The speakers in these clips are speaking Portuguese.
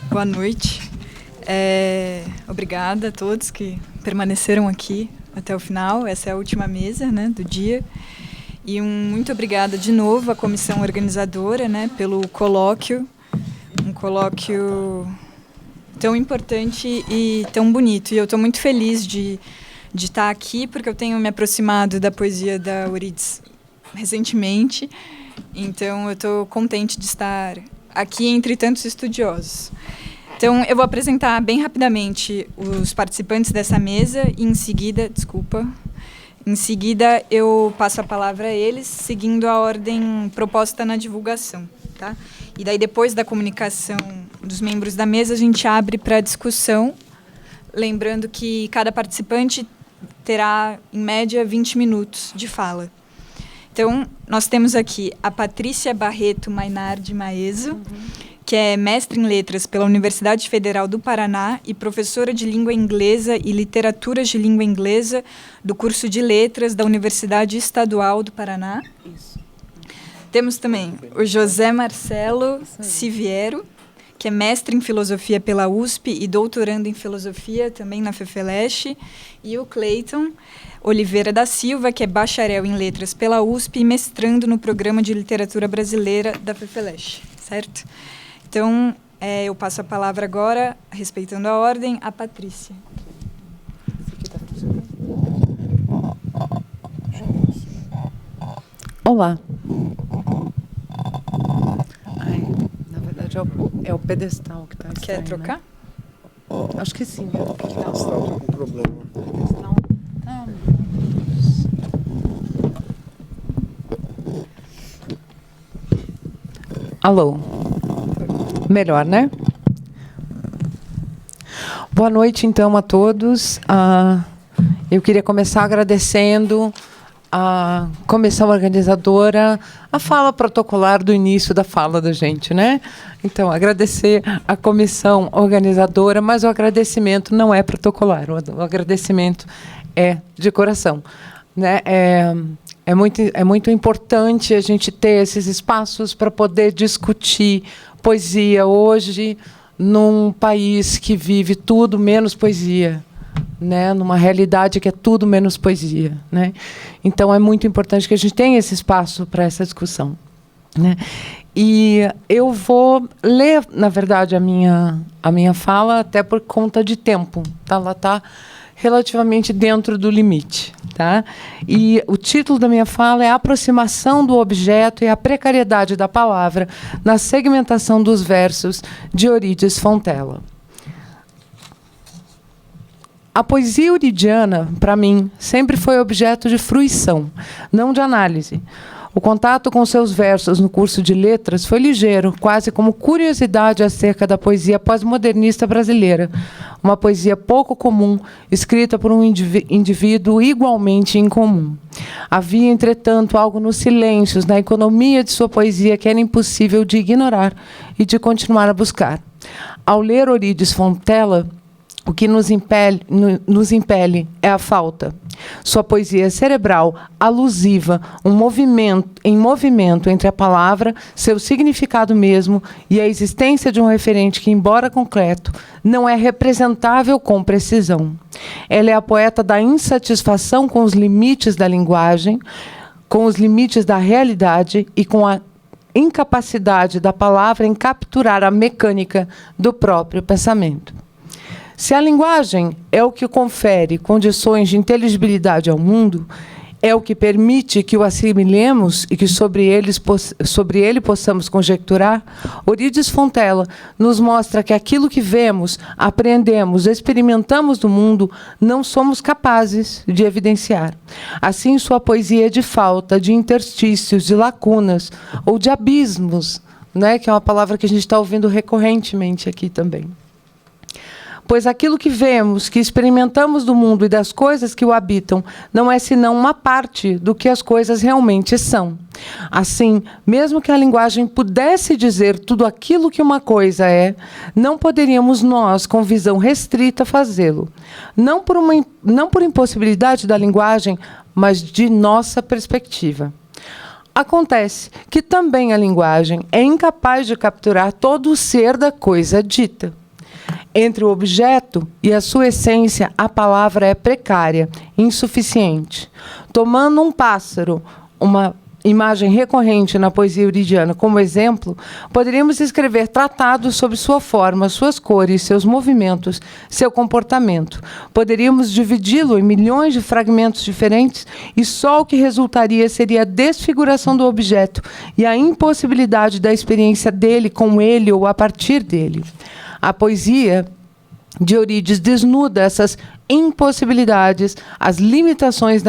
Boa noite. Obrigada a todos que permaneceram aqui até o final. Essa é a última mesa, né, do dia. E muito obrigada de novo à comissão organizadora, né, pelo colóquio. Um colóquio tão importante e tão bonito. E eu estou muito feliz de estar aqui, porque eu tenho me aproximado da poesia da Eurídice recentemente. Então, eu estou contente de estar aqui entre tantos estudiosos. Então, eu vou apresentar bem rapidamente os participantes dessa mesa e, em seguida, eu passo a palavra a eles, seguindo a ordem proposta na divulgação, tá? E daí, depois da comunicação dos membros da mesa, a gente abre para discussão, lembrando que cada participante terá, em média, 20 minutos de fala. Então, nós temos aqui a Patrícia Barreto Mainardi Maeso, que é mestre em letras pela Universidade Federal do Paraná e professora de língua inglesa e literaturas de língua inglesa do curso de letras da Universidade Estadual do Paraná. Isso. Temos também o José Marcelo Siviero, que é mestre em filosofia pela USP e doutorando em filosofia também na FEFELESH, e o Cleiton Oliveira da Silva, que é bacharel em letras pela USP e mestrando no programa de literatura brasileira da FEFELESH, certo? Então, eu passo a palavra agora, respeitando a ordem, a Patrícia. Olá. Na verdade, é o pedestal que está estranho. Quer trocar? Né? Acho que sim. Está com problema. Alô. Melhor, né? Boa noite, então, a todos. Eu queria começar agradecendo a comissão organizadora, a fala protocolar do início da fala da gente, né? Então, agradecer a comissão organizadora, mas o agradecimento não é protocolar, o agradecimento é de coração, né? É muito importante a gente ter esses espaços para poder discutir poesia hoje num país que vive tudo menos poesia, né, numa realidade que é tudo menos poesia, né? Então é muito importante que a gente tenha esse espaço para essa discussão, né? E eu vou ler, na verdade, a minha fala até por conta de tempo, tá? Ela está relativamente dentro do limite, tá? E o título da minha fala é Aproximação do objeto e a precariedade da palavra na segmentação dos versos de Eurídice Fontella. A poesia euridiana, para mim, sempre foi objeto de fruição, não de análise. O contato com seus versos no curso de letras foi ligeiro, quase como curiosidade acerca da poesia pós-modernista brasileira, uma poesia pouco comum, escrita por um indivíduo igualmente incomum. Havia, entretanto, algo nos silêncios, na economia de sua poesia que era impossível de ignorar e de continuar a buscar. Ao ler Eurídice Fontella, o que nos impele é a falta. Sua poesia cerebral, alusiva, em movimento entre a palavra, seu significado mesmo e a existência de um referente que, embora concreto, não é representável com precisão. Ela é a poeta da insatisfação com os limites da linguagem, com os limites da realidade e com a incapacidade da palavra em capturar a mecânica do próprio pensamento. Se a linguagem é o que confere condições de inteligibilidade ao mundo, é o que permite que o assimilemos e que sobre ele possamos conjecturar, Eurídice Fontella nos mostra que aquilo que vemos, apreendemos, experimentamos do mundo, não somos capazes de evidenciar. Assim, sua poesia é de falta, de interstícios, de lacunas ou de abismos, né, que é uma palavra que a gente está ouvindo recorrentemente aqui também. Pois aquilo que vemos, que experimentamos do mundo e das coisas que o habitam, não é senão uma parte do que as coisas realmente são. Assim, mesmo que a linguagem pudesse dizer tudo aquilo que uma coisa é, não poderíamos nós, com visão restrita, fazê-lo. Não por impossibilidade da linguagem, mas de nossa perspectiva. Acontece que também a linguagem é incapaz de capturar todo o ser da coisa dita. Entre o objeto e a sua essência, a palavra é precária, insuficiente. Tomando um pássaro, uma imagem recorrente na poesia euridiana como exemplo, poderíamos escrever tratados sobre sua forma, suas cores, seus movimentos, seu comportamento. Poderíamos dividi-lo em milhões de fragmentos diferentes e só o que resultaria seria a desfiguração do objeto e a impossibilidade da experiência dele com ele ou a partir dele. A poesia de Eurídice desnuda essas impossibilidades, as limitações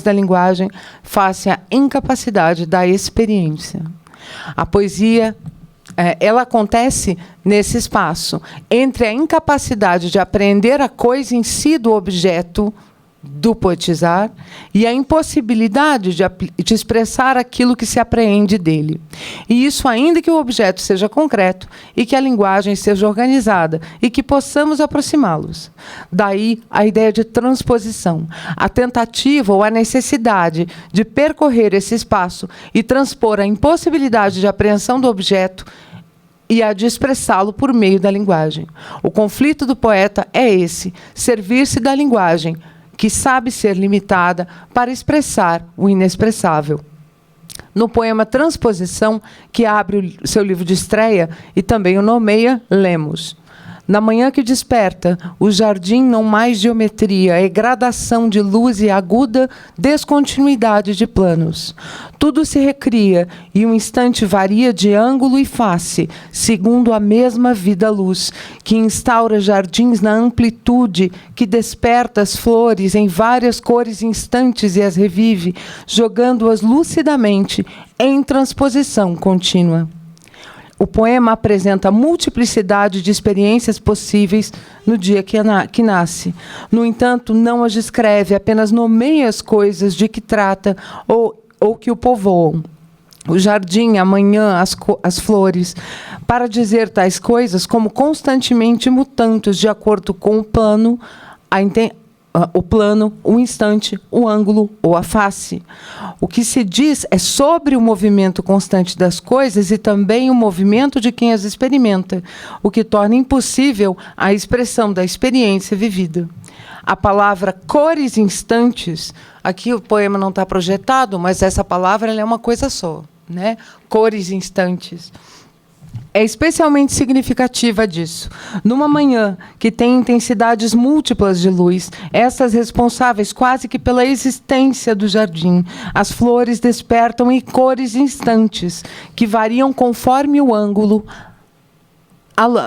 da linguagem face à incapacidade da experiência. A poesia, ela acontece nesse espaço entre a incapacidade de apreender a coisa em si do objeto do poetizar e a impossibilidade de expressar aquilo que se apreende dele. E isso ainda que o objeto seja concreto e que a linguagem seja organizada e que possamos aproximá-los. Daí a ideia de transposição, a tentativa ou a necessidade de percorrer esse espaço e transpor a impossibilidade de apreensão do objeto e a de expressá-lo por meio da linguagem. O conflito do poeta é esse, servir-se da linguagem, que sabe ser limitada para expressar o inexpressável. No poema Transposição, que abre o seu livro de estreia e também o nomeia, lemos: na manhã que desperta, o jardim não mais geometria, é gradação de luz e aguda descontinuidade de planos. Tudo se recria e um instante varia de ângulo e face, segundo a mesma vida-luz, que instaura jardins na amplitude, que desperta as flores em várias cores instantes e as revive, jogando-as lucidamente em transposição contínua. O poema apresenta a multiplicidade de experiências possíveis no dia que nasce. No entanto, não as descreve, apenas nomeia as coisas de que trata ou que o povoam. O jardim, a manhã, as flores, para dizer tais coisas como constantemente mutantes de acordo com o plano, o instante, o ângulo ou a face. O que se diz é sobre o movimento constante das coisas e também o movimento de quem as experimenta, o que torna impossível a expressão da experiência vivida. A palavra cores instantes, aqui o poema não está projetado, mas essa palavra ela é uma coisa só, né? Cores instantes. É especialmente significativa disso. Numa manhã que tem intensidades múltiplas de luz, essas responsáveis quase que pela existência do jardim, as flores despertam em cores instantes, que variam conforme o ângulo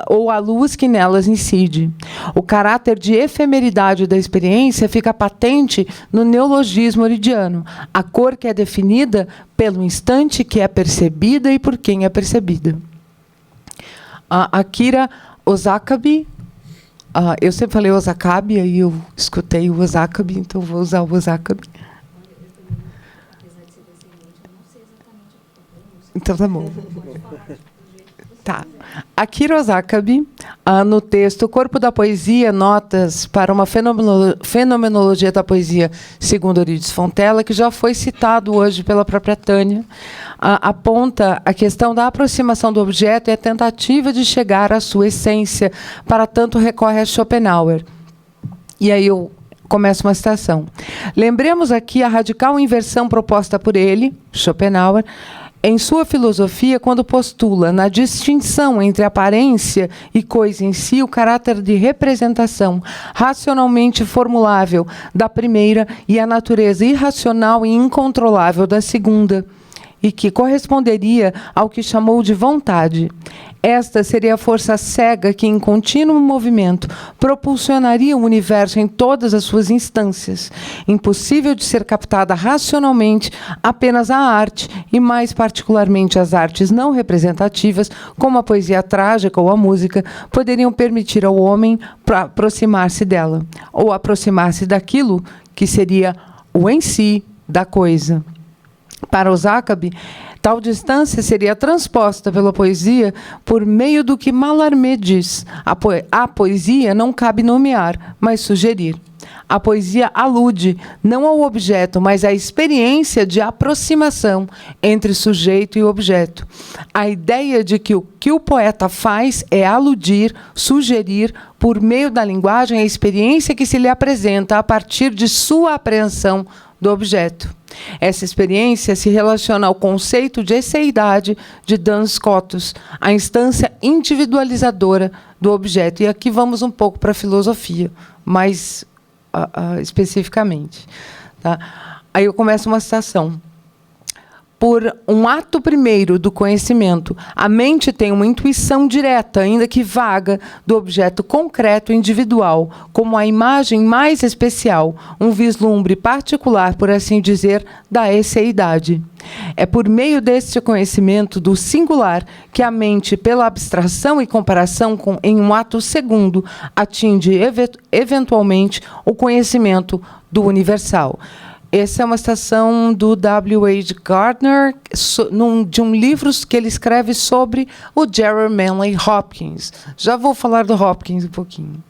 ou a luz que nelas incide. O caráter de efemeridade da experiência fica patente no neologismo euridiano, a cor que é definida pelo instante que é percebida e por quem é percebida. Akira Osakabe, eu sempre falei Osakabe, aí eu escutei o Osakabe, então vou usar o Osakabe. Então tá bom. Tá. Akira Osakabe, no texto Corpo da Poesia, Notas para uma Fenomenologia da Poesia, segundo Eurídice Fontella, que já foi citado hoje pela própria Tânia, aponta a questão da aproximação do objeto e a tentativa de chegar à sua essência, para tanto recorre a Schopenhauer. E aí eu começo uma citação. Lembremos aqui a radical inversão proposta por ele, Schopenhauer, em sua filosofia, quando postula na distinção entre aparência e coisa em si o caráter de representação racionalmente formulável da primeira e a natureza irracional e incontrolável da segunda, e que corresponderia ao que chamou de vontade. Esta seria a força cega que, em contínuo movimento, propulsionaria o universo em todas as suas instâncias, impossível de ser captada racionalmente. Apenas a arte, e mais particularmente as artes não representativas, como a poesia trágica ou a música, poderiam permitir ao homem aproximar-se dela, ou aproximar-se daquilo que seria o em si da coisa. Para Osakabe, Tal distância seria transposta pela poesia por meio do que Mallarmé diz. A poesia não cabe nomear, mas sugerir. A poesia alude não ao objeto, mas à experiência de aproximação entre sujeito e objeto. A ideia de que o poeta faz é aludir, sugerir, por meio da linguagem, a experiência que se lhe apresenta a partir de sua apreensão do objeto. Essa experiência se relaciona ao conceito de esseidade de Duns Scotus, a instância individualizadora do objeto. E aqui vamos um pouco para a filosofia, mais especificamente. Tá? Aí eu começo uma citação. Por um ato primeiro do conhecimento, a mente tem uma intuição direta, ainda que vaga, do objeto concreto individual, como a imagem mais especial, um vislumbre particular, por assim dizer, da esseidade. É por meio deste conhecimento do singular que a mente, pela abstração e comparação em um ato segundo, atinge eventualmente o conhecimento do universal. Essa é uma citação do W. H. Gardner, de um livro que ele escreve sobre o Gerard Manley Hopkins. Já vou falar do Hopkins um pouquinho.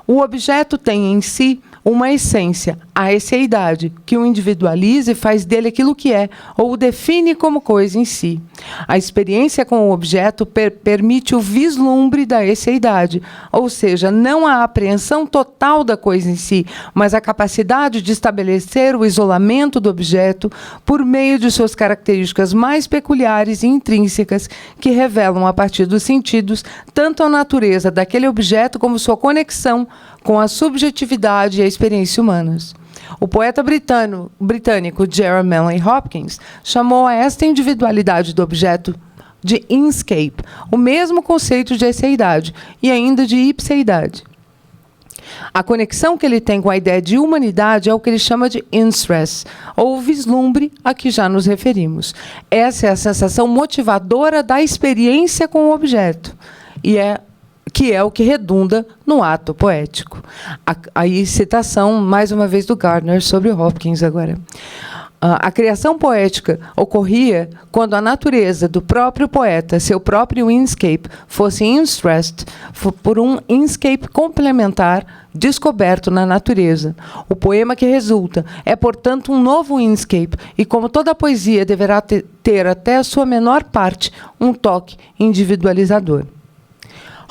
O objeto tem em si uma essência, a esseidade, que o individualiza e faz dele aquilo que é, ou o define como coisa em si. A experiência com o objeto permite o vislumbre da esseidade, ou seja, não a apreensão total da coisa em si, mas a capacidade de estabelecer o isolamento do objeto por meio de suas características mais peculiares e intrínsecas, que revelam a partir dos sentidos tanto a natureza daquele objeto como sua conexão com a subjetividade e a experiência humanas. O poeta britânico Gerard Manley Hopkins chamou a esta individualidade do objeto de inscape, o mesmo conceito de esseidade e ainda de ipseidade. A conexão que ele tem com a ideia de humanidade é o que ele chama de interest, ou vislumbre a que já nos referimos. Essa é a sensação motivadora da experiência com o objeto, que é o que redunda no ato poético. Aí, citação, mais uma vez, do Gardner sobre Hopkins agora. A criação poética ocorria quando a natureza do próprio poeta, seu próprio inscape, fosse interest por um inscape complementar descoberto na natureza. O poema que resulta é, portanto, um novo inscape, e como toda poesia deverá ter até a sua menor parte um toque individualizador.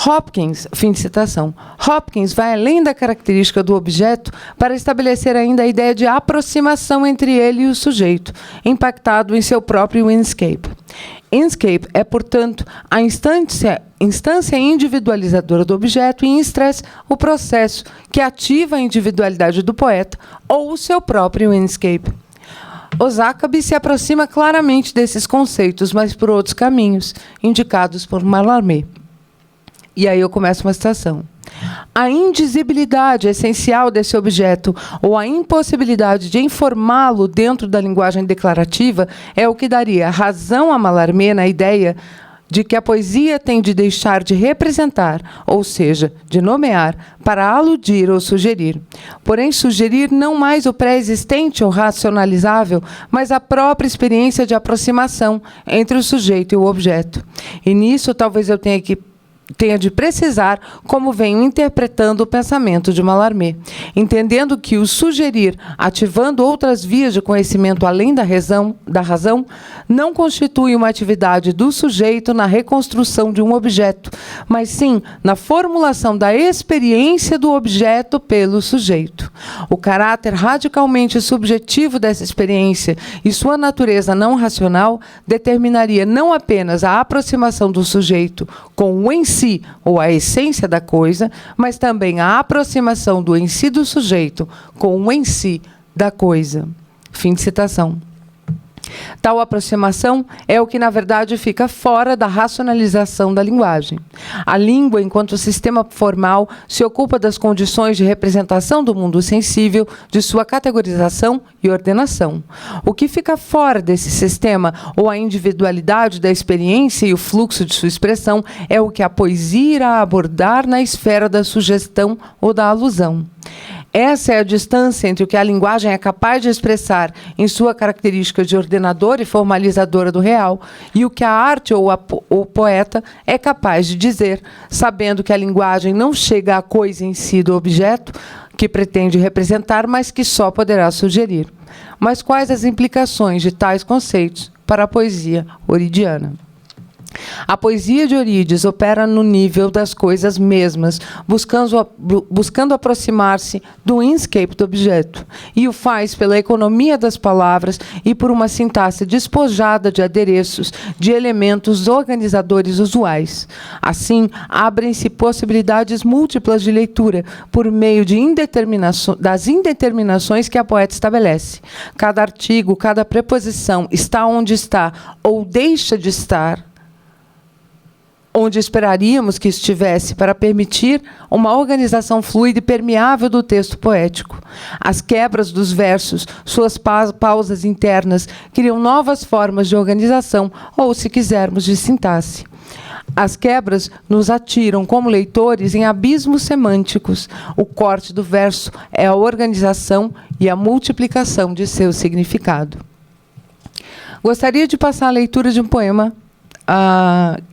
Hopkins, fim de citação. Hopkins vai além da característica do objeto para estabelecer ainda a ideia de aproximação entre ele e o sujeito, impactado em seu próprio inscape. Inscape é, portanto, a instância individualizadora do objeto e, em stress, o processo que ativa a individualidade do poeta ou o seu próprio inscape. Osakabe se aproxima claramente desses conceitos, mas por outros caminhos, indicados por Mallarmé. E aí eu começo uma citação. A indizibilidade essencial desse objeto, ou a impossibilidade de informá-lo dentro da linguagem declarativa, é o que daria razão a Mallarmé na ideia de que a poesia tem de deixar de representar, ou seja, de nomear, para aludir ou sugerir. Porém, sugerir não mais o pré-existente ou racionalizável, mas a própria experiência de aproximação entre o sujeito e o objeto. E nisso talvez eu tenha de precisar como venho interpretando o pensamento de Mallarmé, entendendo que o sugerir, ativando outras vias de conhecimento além da razão, não constitui uma atividade do sujeito na reconstrução de um objeto, mas sim na formulação da experiência do objeto pelo sujeito. O caráter radicalmente subjetivo dessa experiência e sua natureza não racional determinaria não apenas a aproximação do sujeito com o em si, ou a essência da coisa, mas também a aproximação do em si do sujeito com o em si da coisa. Fim de citação. Tal aproximação é o que, na verdade, fica fora da racionalização da linguagem. A língua, enquanto sistema formal, se ocupa das condições de representação do mundo sensível, de sua categorização e ordenação. O que fica fora desse sistema, ou a individualidade da experiência e o fluxo de sua expressão, é o que a poesia irá abordar na esfera da sugestão ou da alusão. Essa é a distância entre o que a linguagem é capaz de expressar em sua característica de ordenadora e formalizadora do real e o que a arte ou o poeta é capaz de dizer, sabendo que a linguagem não chega à coisa em si do objeto que pretende representar, mas que só poderá sugerir. Mas quais as implicações de tais conceitos para a poesia oridiana? A poesia de Eurídice opera no nível das coisas mesmas, buscando aproximar-se do inscape do objeto, e o faz pela economia das palavras e por uma sintaxe despojada de adereços, de elementos organizadores usuais. Assim, abrem-se possibilidades múltiplas de leitura, por meio de das indeterminações que a poeta estabelece. Cada artigo, cada preposição está onde está ou deixa de estar, onde esperaríamos que estivesse, para permitir uma organização fluida e permeável do texto poético. As quebras dos versos, suas pausas internas, criam novas formas de organização, ou, se quisermos, de sintaxe. As quebras nos atiram, como leitores, em abismos semânticos. O corte do verso é a organização e a multiplicação de seu significado. Gostaria de passar a leitura de um poema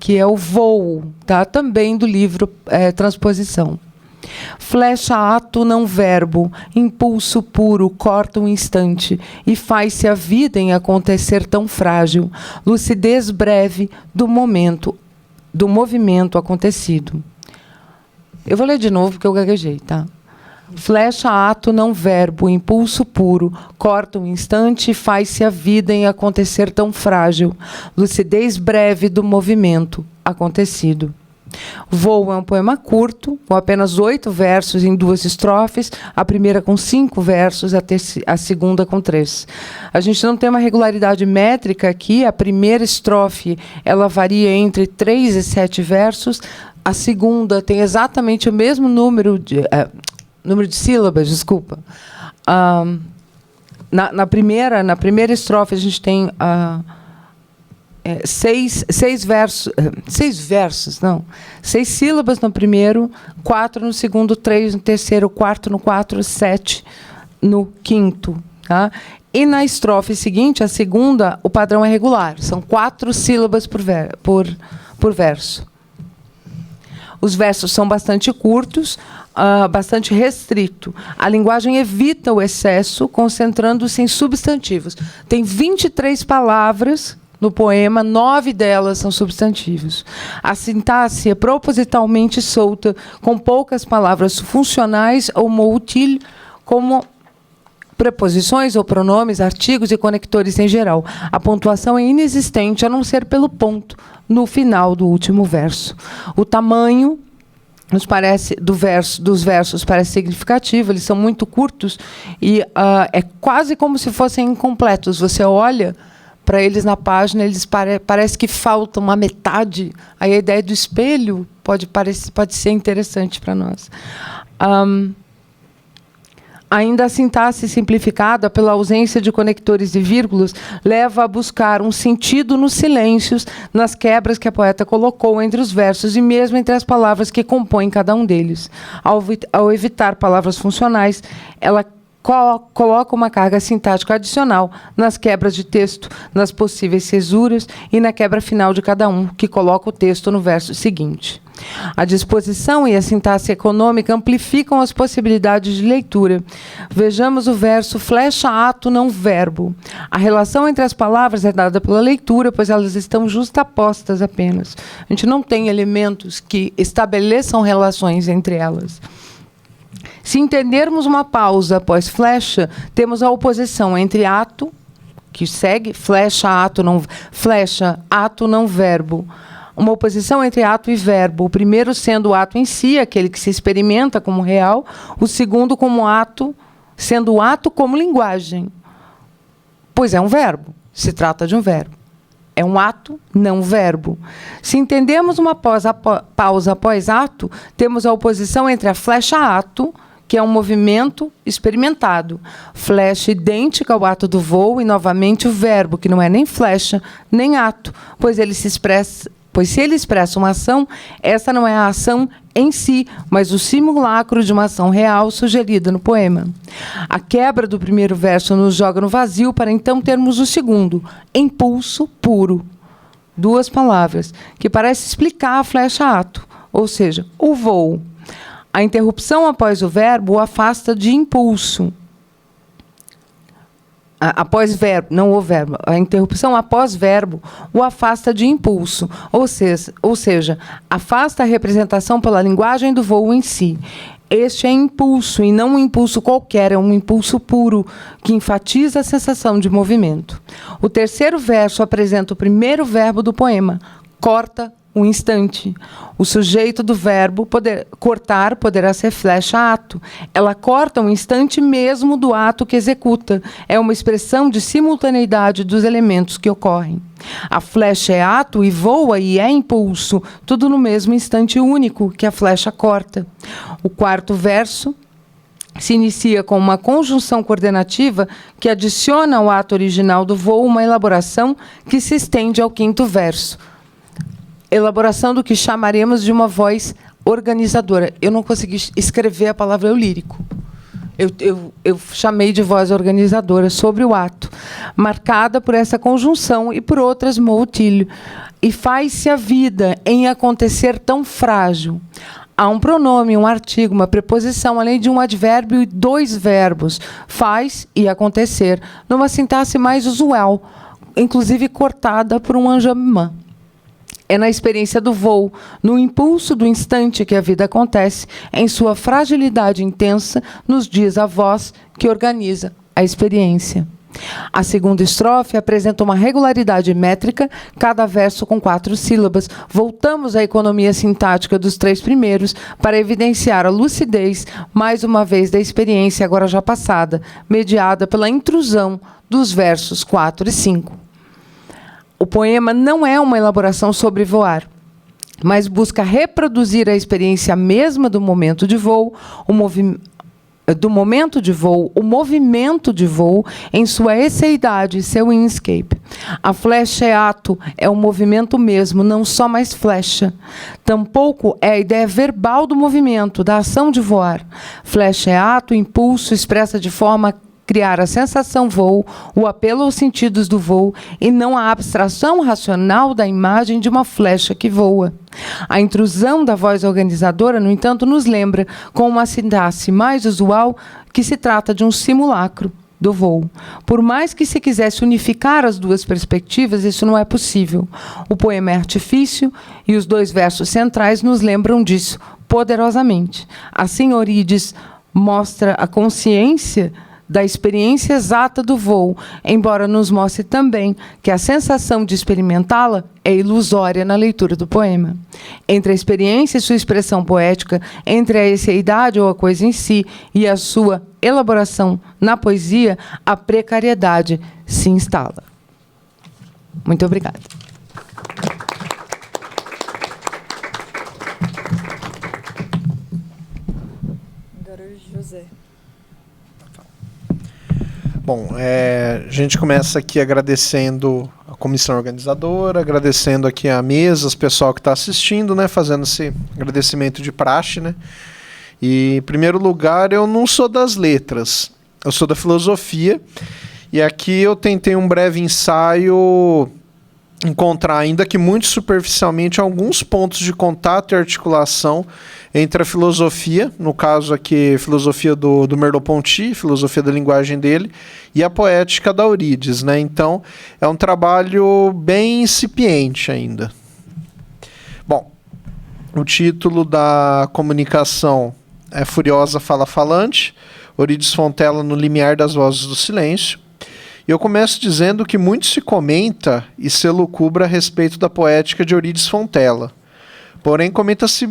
que é o Voo, tá? Também do livro Transposição. Flecha ato não verbo, impulso puro, corta um instante, e faz-se a vida em acontecer tão frágil, lucidez breve do movimento acontecido. Eu vou ler de novo, porque eu gaguejei, tá? Flecha ato não verbo, impulso puro, corta um instante e faz-se a vida em acontecer tão frágil, lucidez breve do movimento acontecido. Voo é um poema curto, com apenas 8 versos em 2 estrofes, a primeira com 5 versos, a segunda com 3. A gente não tem uma regularidade métrica aqui, a primeira estrofe ela varia entre 3 e 7 versos, a segunda tem exatamente o mesmo número de sílabas, desculpa. Na primeira estrofe a gente tem 6 sílabas no primeiro, 4 no segundo, 3 no terceiro, 4 no 4, 7 no quinto. Tá? E na estrofe seguinte, a segunda, o padrão é regular. São 4 sílabas por verso. Os versos são bastante curtos, bastante restrito. A linguagem evita o excesso, concentrando-se em substantivos. Tem 23 palavras no poema, 9 delas são substantivos. A sintaxe é propositalmente solta, com poucas palavras funcionais ou mot-il, como preposições ou pronomes, artigos e conectores em geral. A pontuação é inexistente, a não ser pelo ponto no final do último verso. O tamanho dos versos parece significativo, eles são muito curtos e é quase como se fossem incompletos. Você olha para eles na página, eles parece que falta uma metade. Aí a ideia do espelho pode ser interessante para nós. Ainda a sintaxe simplificada, pela ausência de conectores e vírgulas, leva a buscar um sentido nos silêncios, nas quebras que a poeta colocou entre os versos e mesmo entre as palavras que compõem cada um deles. Ao evitar palavras funcionais, ela coloca uma carga sintática adicional nas quebras de texto, nas possíveis cesuras e na quebra final de cada um, que coloca o texto no verso seguinte. A disposição e a sintaxe econômica amplificam as possibilidades de leitura. Vejamos o verso flecha ato não verbo. A relação entre as palavras é dada pela leitura, pois elas estão justapostas apenas. A gente não tem elementos que estabeleçam relações entre elas. Se entendermos uma pausa após flecha, temos a oposição entre ato, que segue, flecha, ato não verbo. Uma oposição entre ato e verbo. O primeiro sendo o ato em si, aquele que se experimenta como real. O segundo como ato, sendo o ato como linguagem. Pois é um verbo. Se trata de um verbo. É um ato, não verbo. Se entendemos uma pausa após ato, temos a oposição entre a flecha ato, que é um movimento experimentado. Flecha idêntica ao ato do voo e, novamente, o verbo, que não é nem flecha, nem ato, pois ele se expressa pois se ele expressa uma ação, essa não é a ação em si, mas o simulacro de uma ação real sugerida no poema. A quebra do primeiro verso nos joga no vazio para então termos o segundo, impulso puro. 2 palavras, que parece explicar a flecha-ato, ou seja, o voo. A interrupção após o verbo o afasta de impulso. Após verbo, não o verbo. A interrupção após verbo o afasta de impulso, ou seja, afasta a representação pela linguagem do voo em si. Este é impulso, e não um impulso qualquer, é um impulso puro, que enfatiza a sensação de movimento. O terceiro verso apresenta o primeiro verbo do poema, corta um instante. O sujeito do verbo cortar poderá ser flecha-ato. Ela corta um instante mesmo do ato que executa. É uma expressão de simultaneidade dos elementos que ocorrem. A flecha é ato e voa e é impulso, tudo no mesmo instante único que a flecha corta. O quarto verso se inicia com uma conjunção coordenativa que adiciona ao ato original do voo uma elaboração que se estende ao quinto verso. Elaboração do que chamaremos de uma voz organizadora. Eu não consegui escrever a palavra eu lírico. Eu chamei de voz organizadora sobre o ato, marcada por essa conjunção e por outras motilho. E faz-se a vida em acontecer tão frágil. Há um pronome, um artigo, uma preposição, além de um advérbio e 2 verbos, faz e acontecer, numa sintaxe mais usual, inclusive cortada por um enjambement. É na experiência do voo, no impulso do instante que a vida acontece, em sua fragilidade intensa, nos diz a voz que organiza a experiência. A segunda estrofe apresenta uma regularidade métrica, cada verso com 4 sílabas. Voltamos à economia sintática dos 3 primeiros para evidenciar a lucidez, mais uma vez, da experiência agora já passada, mediada pela intrusão dos versos 4 e 5. O poema não é uma elaboração sobre voar, mas busca reproduzir a experiência mesma do momento de voo, o movimento de voo em sua esseidade, seu inscape. A flecha é ato, é o movimento mesmo, não só mais flecha. Tampouco é a ideia verbal do movimento, da ação de voar. Flecha é ato, impulso, expressa de forma a criar a sensação voo, o apelo aos sentidos do voo, e não a abstração racional da imagem de uma flecha que voa. A intrusão da voz organizadora, no entanto, nos lembra, com uma sintaxe mais usual, que se trata de um simulacro do voo. Por mais que se quisesse unificar as 2 perspectivas, isso não é possível. O poema é artifício e os 2 versos centrais nos lembram disso poderosamente. Assim, Eurídice mostra a consciência da experiência exata do voo, embora nos mostre também que a sensação de experimentá-la é ilusória na leitura do poema. Entre a experiência e sua expressão poética, entre a esseidade ou a coisa em si e a sua elaboração na poesia, a precariedade se instala. Muito obrigada. José. Bom, a gente começa aqui agradecendo a comissão organizadora, agradecendo aqui a mesa, o pessoal que está assistindo, né, fazendo esse agradecimento de praxe, né. E, em primeiro lugar, eu não sou das letras, eu sou da filosofia, e aqui eu tentei um breve ensaio encontrar, ainda que muito superficialmente, alguns pontos de contato e articulação entre a filosofia, no caso aqui, filosofia do Merleau-Ponty, filosofia da linguagem dele, e a poética da Eurídice, né? Então, é um trabalho bem incipiente ainda. Bom, o título da comunicação é Furiosa Fala Falante, Eurídice Fontella no limiar das vozes do silêncio. E eu começo dizendo que muito se comenta e se elucubra a respeito da poética de Eurídice Fontella. Porém, comenta-se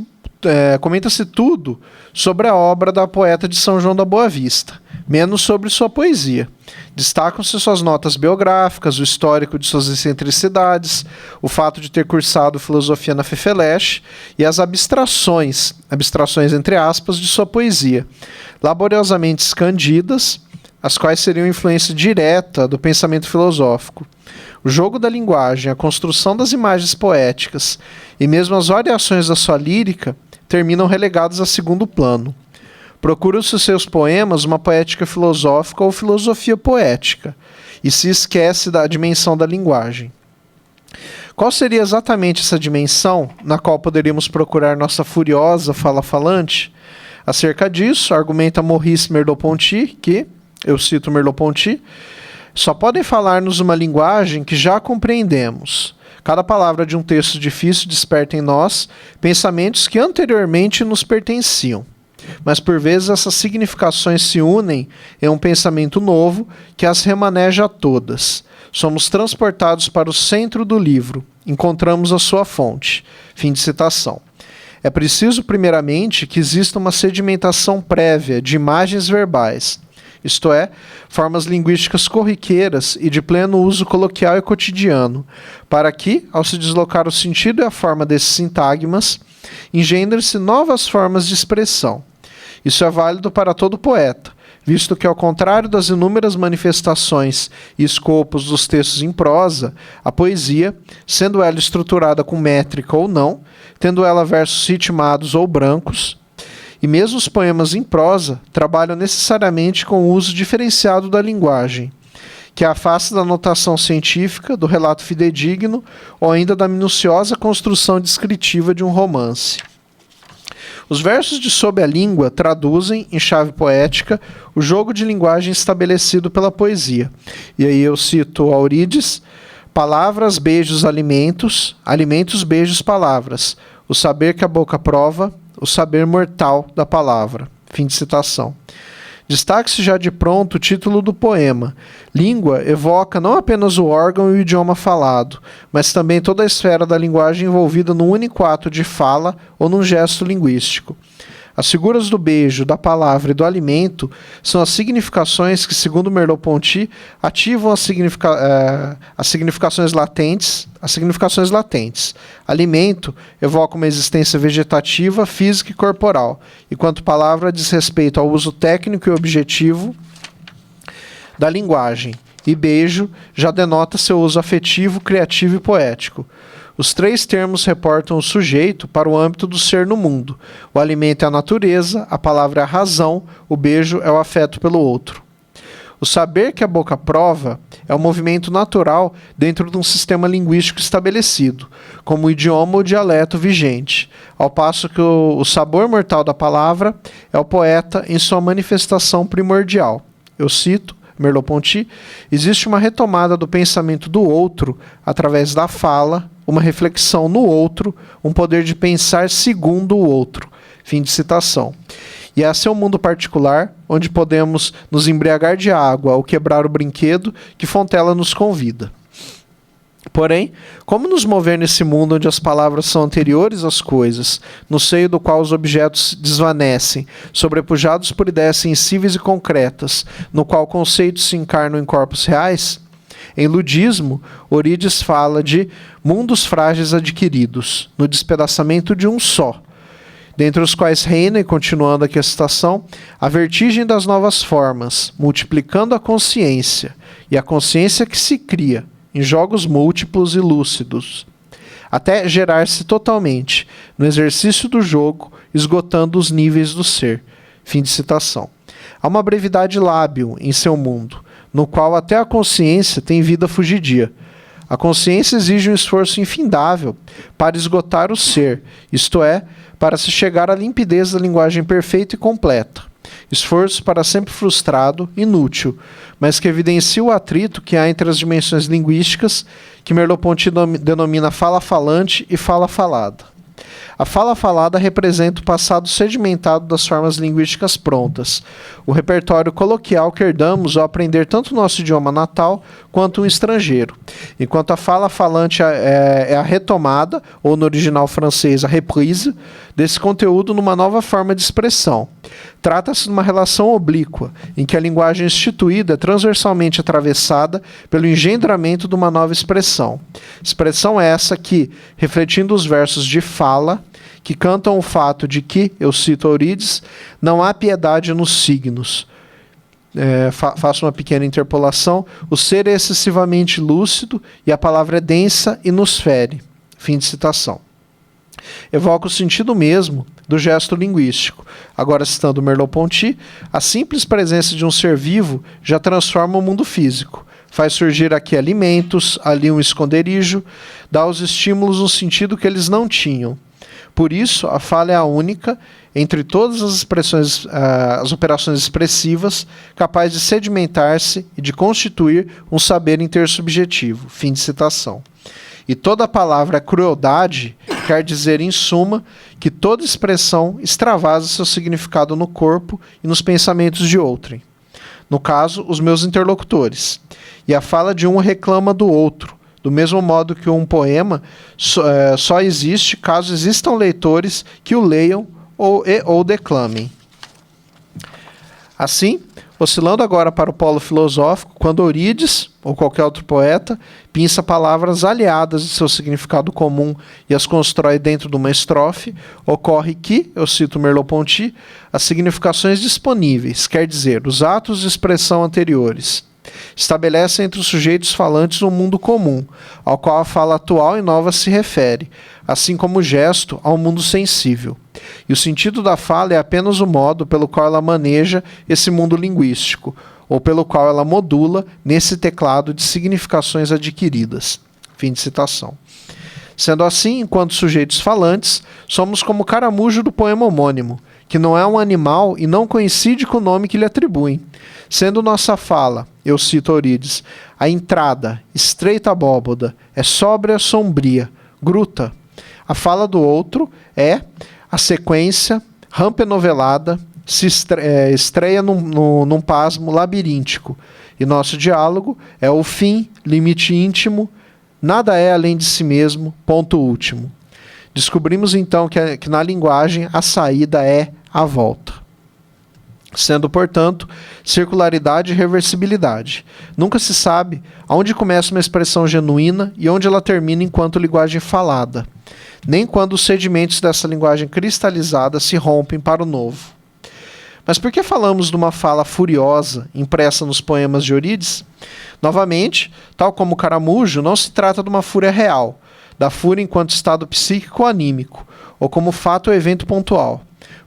tudo sobre a obra da poeta de São João da Boa Vista, menos sobre sua poesia. Destacam-se suas notas biográficas, o histórico de suas excentricidades, o fato de ter cursado filosofia na FEFELESH e as abstrações entre aspas, de sua poesia, laboriosamente escandidas, as quais seriam influência direta do pensamento filosófico. O jogo da linguagem, a construção das imagens poéticas e mesmo as variações da sua lírica terminam relegados a segundo plano. Procura-se os seus poemas uma poética filosófica ou filosofia poética, e se esquece da dimensão da linguagem. Qual seria exatamente essa dimensão na qual poderíamos procurar nossa furiosa fala falante? Acerca disso, argumenta Maurice Merleau-Ponty que, eu cito Merleau-Ponty, só podem falar-nos uma linguagem que já compreendemos. Cada palavra de um texto difícil desperta em nós pensamentos que anteriormente nos pertenciam. Mas por vezes essas significações se unem em um pensamento novo que as remaneja todas. Somos transportados para o centro do livro, encontramos a sua fonte. Fim de citação. É preciso, primeiramente, que exista uma sedimentação prévia de imagens verbais, isto é, formas linguísticas corriqueiras e de pleno uso coloquial e cotidiano, para que, ao se deslocar o sentido e a forma desses sintagmas, engendrem-se novas formas de expressão. Isso é válido para todo poeta, visto que, ao contrário das inúmeras manifestações e escopos dos textos em prosa, a poesia, sendo ela estruturada com métrica ou não, tendo ela versos ritmados ou brancos, e mesmo os poemas em prosa trabalham necessariamente com o uso diferenciado da linguagem, que afasta da notação científica, do relato fidedigno ou ainda da minuciosa construção descritiva de um romance. Os versos de Sob a Língua traduzem, em chave poética, o jogo de linguagem estabelecido pela poesia. E aí eu cito Eurídice: palavras, beijos, alimentos, alimentos, beijos, palavras. O saber que a boca prova, o saber mortal da palavra. Fim de citação. Destaque-se já de pronto o título do poema. Língua evoca não apenas o órgão e o idioma falado, mas também toda a esfera da linguagem envolvida num único ato de fala ou num gesto linguístico. As figuras do beijo, da palavra e do alimento são as significações que, segundo Merleau-Ponty, ativam as significações latentes. Alimento evoca uma existência vegetativa, física e corporal, enquanto palavra diz respeito ao uso técnico e objetivo da linguagem, e beijo já denota seu uso afetivo, criativo e poético. Os três termos reportam o sujeito para o âmbito do ser no mundo. O alimento é a natureza, a palavra é a razão, o beijo é o afeto pelo outro. O saber que a boca prova é um movimento natural dentro de um sistema linguístico estabelecido, como o idioma ou dialeto vigente, ao passo que o sabor mortal da palavra é o poeta em sua manifestação primordial. Eu cito Merleau-Ponty: existe uma retomada do pensamento do outro através da fala, uma reflexão no outro, um poder de pensar segundo o outro. Fim de citação. E esse é o mundo particular, onde podemos nos embriagar de água ou quebrar o brinquedo que Fontella nos convida. Porém, como nos mover nesse mundo onde as palavras são anteriores às coisas, no seio do qual os objetos desvanecem, sobrepujados por ideias sensíveis e concretas, no qual conceitos se encarnam em corpos reais? Em Ludismo, Eurídice fala de mundos frágeis adquiridos, no despedaçamento de um só, dentre os quais reina, e continuando aqui a citação, a vertigem das novas formas, multiplicando a consciência, e a consciência que se cria, em jogos múltiplos e lúcidos, até gerar-se totalmente, no exercício do jogo, esgotando os níveis do ser. Fim de citação. Há uma brevidade lábil em seu mundo, no qual até a consciência tem vida fugidia. A consciência exige um esforço infindável para esgotar o ser, isto é, para se chegar à limpidez da linguagem perfeita e completa. Esforço para sempre frustrado, inútil, mas que evidencia o atrito que há entre as dimensões linguísticas que Merleau-Ponty denomina fala falante e fala falada. A fala falada representa o passado sedimentado das formas linguísticas prontas, o repertório coloquial que herdamos ao aprender tanto o nosso idioma natal quanto um estrangeiro, enquanto a fala falante é a retomada, ou no original francês a reprise, desse conteúdo numa nova forma de expressão. Trata-se de uma relação oblíqua, em que a linguagem instituída é transversalmente atravessada pelo engendramento de uma nova expressão. Expressão essa que, refletindo os versos de fala, que cantam o fato de que, eu cito Eurídice, não há piedade nos signos. faço uma pequena interpolação, o ser é excessivamente lúcido e a palavra é densa e nos fere. Fim de citação. Evoca o sentido mesmo do gesto linguístico. Agora, citando Merleau-Ponty, a simples presença de um ser vivo já transforma o mundo físico. Faz surgir aqui alimentos, ali um esconderijo, dá aos estímulos um sentido que eles não tinham. Por isso, a fala é a única, entre todas as expressões, as operações expressivas, capaz de sedimentar-se e de constituir um saber intersubjetivo. Fim de citação. E toda palavra crueldade quer dizer, em suma, que toda expressão extravasa seu significado no corpo e nos pensamentos de outrem. No caso, os meus interlocutores. E a fala de um reclama do outro, do mesmo modo que um poema só existe caso existam leitores que o leiam ou declamem. Assim, oscilando agora para o polo filosófico, quando Eurídice, ou qualquer outro poeta, pinça palavras aliadas de seu significado comum e as constrói dentro de uma estrofe, ocorre que, eu cito Merleau-Ponty, as significações disponíveis, quer dizer, os atos de expressão anteriores, estabelecem entre os sujeitos falantes um mundo comum, ao qual a fala atual e nova se refere, assim como o gesto ao mundo sensível. E o sentido da fala é apenas o modo pelo qual ela maneja esse mundo linguístico, ou pelo qual ela modula nesse teclado de significações adquiridas. Fim de citação. Sendo assim, enquanto sujeitos falantes, somos como o caramujo do poema homônimo, que não é um animal e não coincide com o nome que lhe atribuem. Sendo nossa fala, eu cito Eurídice, a entrada, estreita abóboda, é sóbria, sombria, gruta. A fala do outro é a sequência, rampenovelada, se estreia num pasmo labiríntico. E nosso diálogo é o fim, limite íntimo, nada é além de si mesmo, ponto último. Descobrimos então que na linguagem a saída é a volta. Sendo, portanto, circularidade e reversibilidade. Nunca se sabe aonde começa uma expressão genuína e onde ela termina enquanto linguagem falada, nem quando os sedimentos dessa linguagem cristalizada se rompem para o novo. Mas por que falamos de uma fala furiosa impressa nos poemas de Eurídice? Novamente, tal como o caramujo, não se trata de uma fúria real, da fúria enquanto estado psíquico ou anímico, ou como fato ou evento pontual.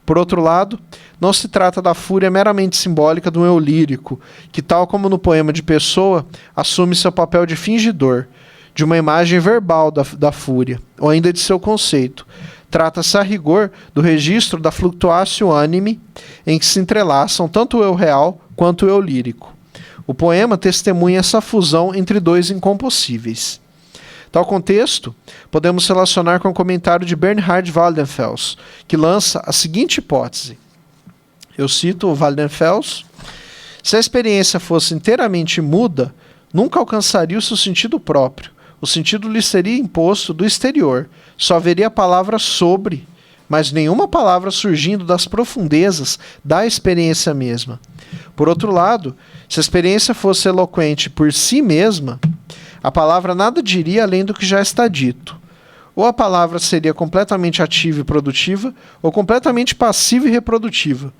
Por outro lado, não se trata da fúria meramente simbólica do eu lírico, que, tal como no poema de Pessoa, assume seu papel de fingidor, de uma imagem verbal da fúria, ou ainda de seu conceito. Trata-se a rigor do registro da fluctuatio animi, em que se entrelaçam tanto o eu real quanto o eu lírico. O poema testemunha essa fusão entre dois incompossíveis. Tal contexto, podemos relacionar com o comentário de Bernhard Waldenfels, que lança a seguinte hipótese. Eu cito o Waldenfels: se a experiência fosse inteiramente muda, nunca alcançaria o seu sentido próprio. O sentido lhe seria imposto do exterior. Só haveria a palavra sobre, mas nenhuma palavra surgindo das profundezas da experiência mesma. Por outro lado, se a experiência fosse eloquente por si mesma, a palavra nada diria além do que já está dito. Ou a palavra seria completamente ativa e produtiva, ou completamente passiva e reprodutiva.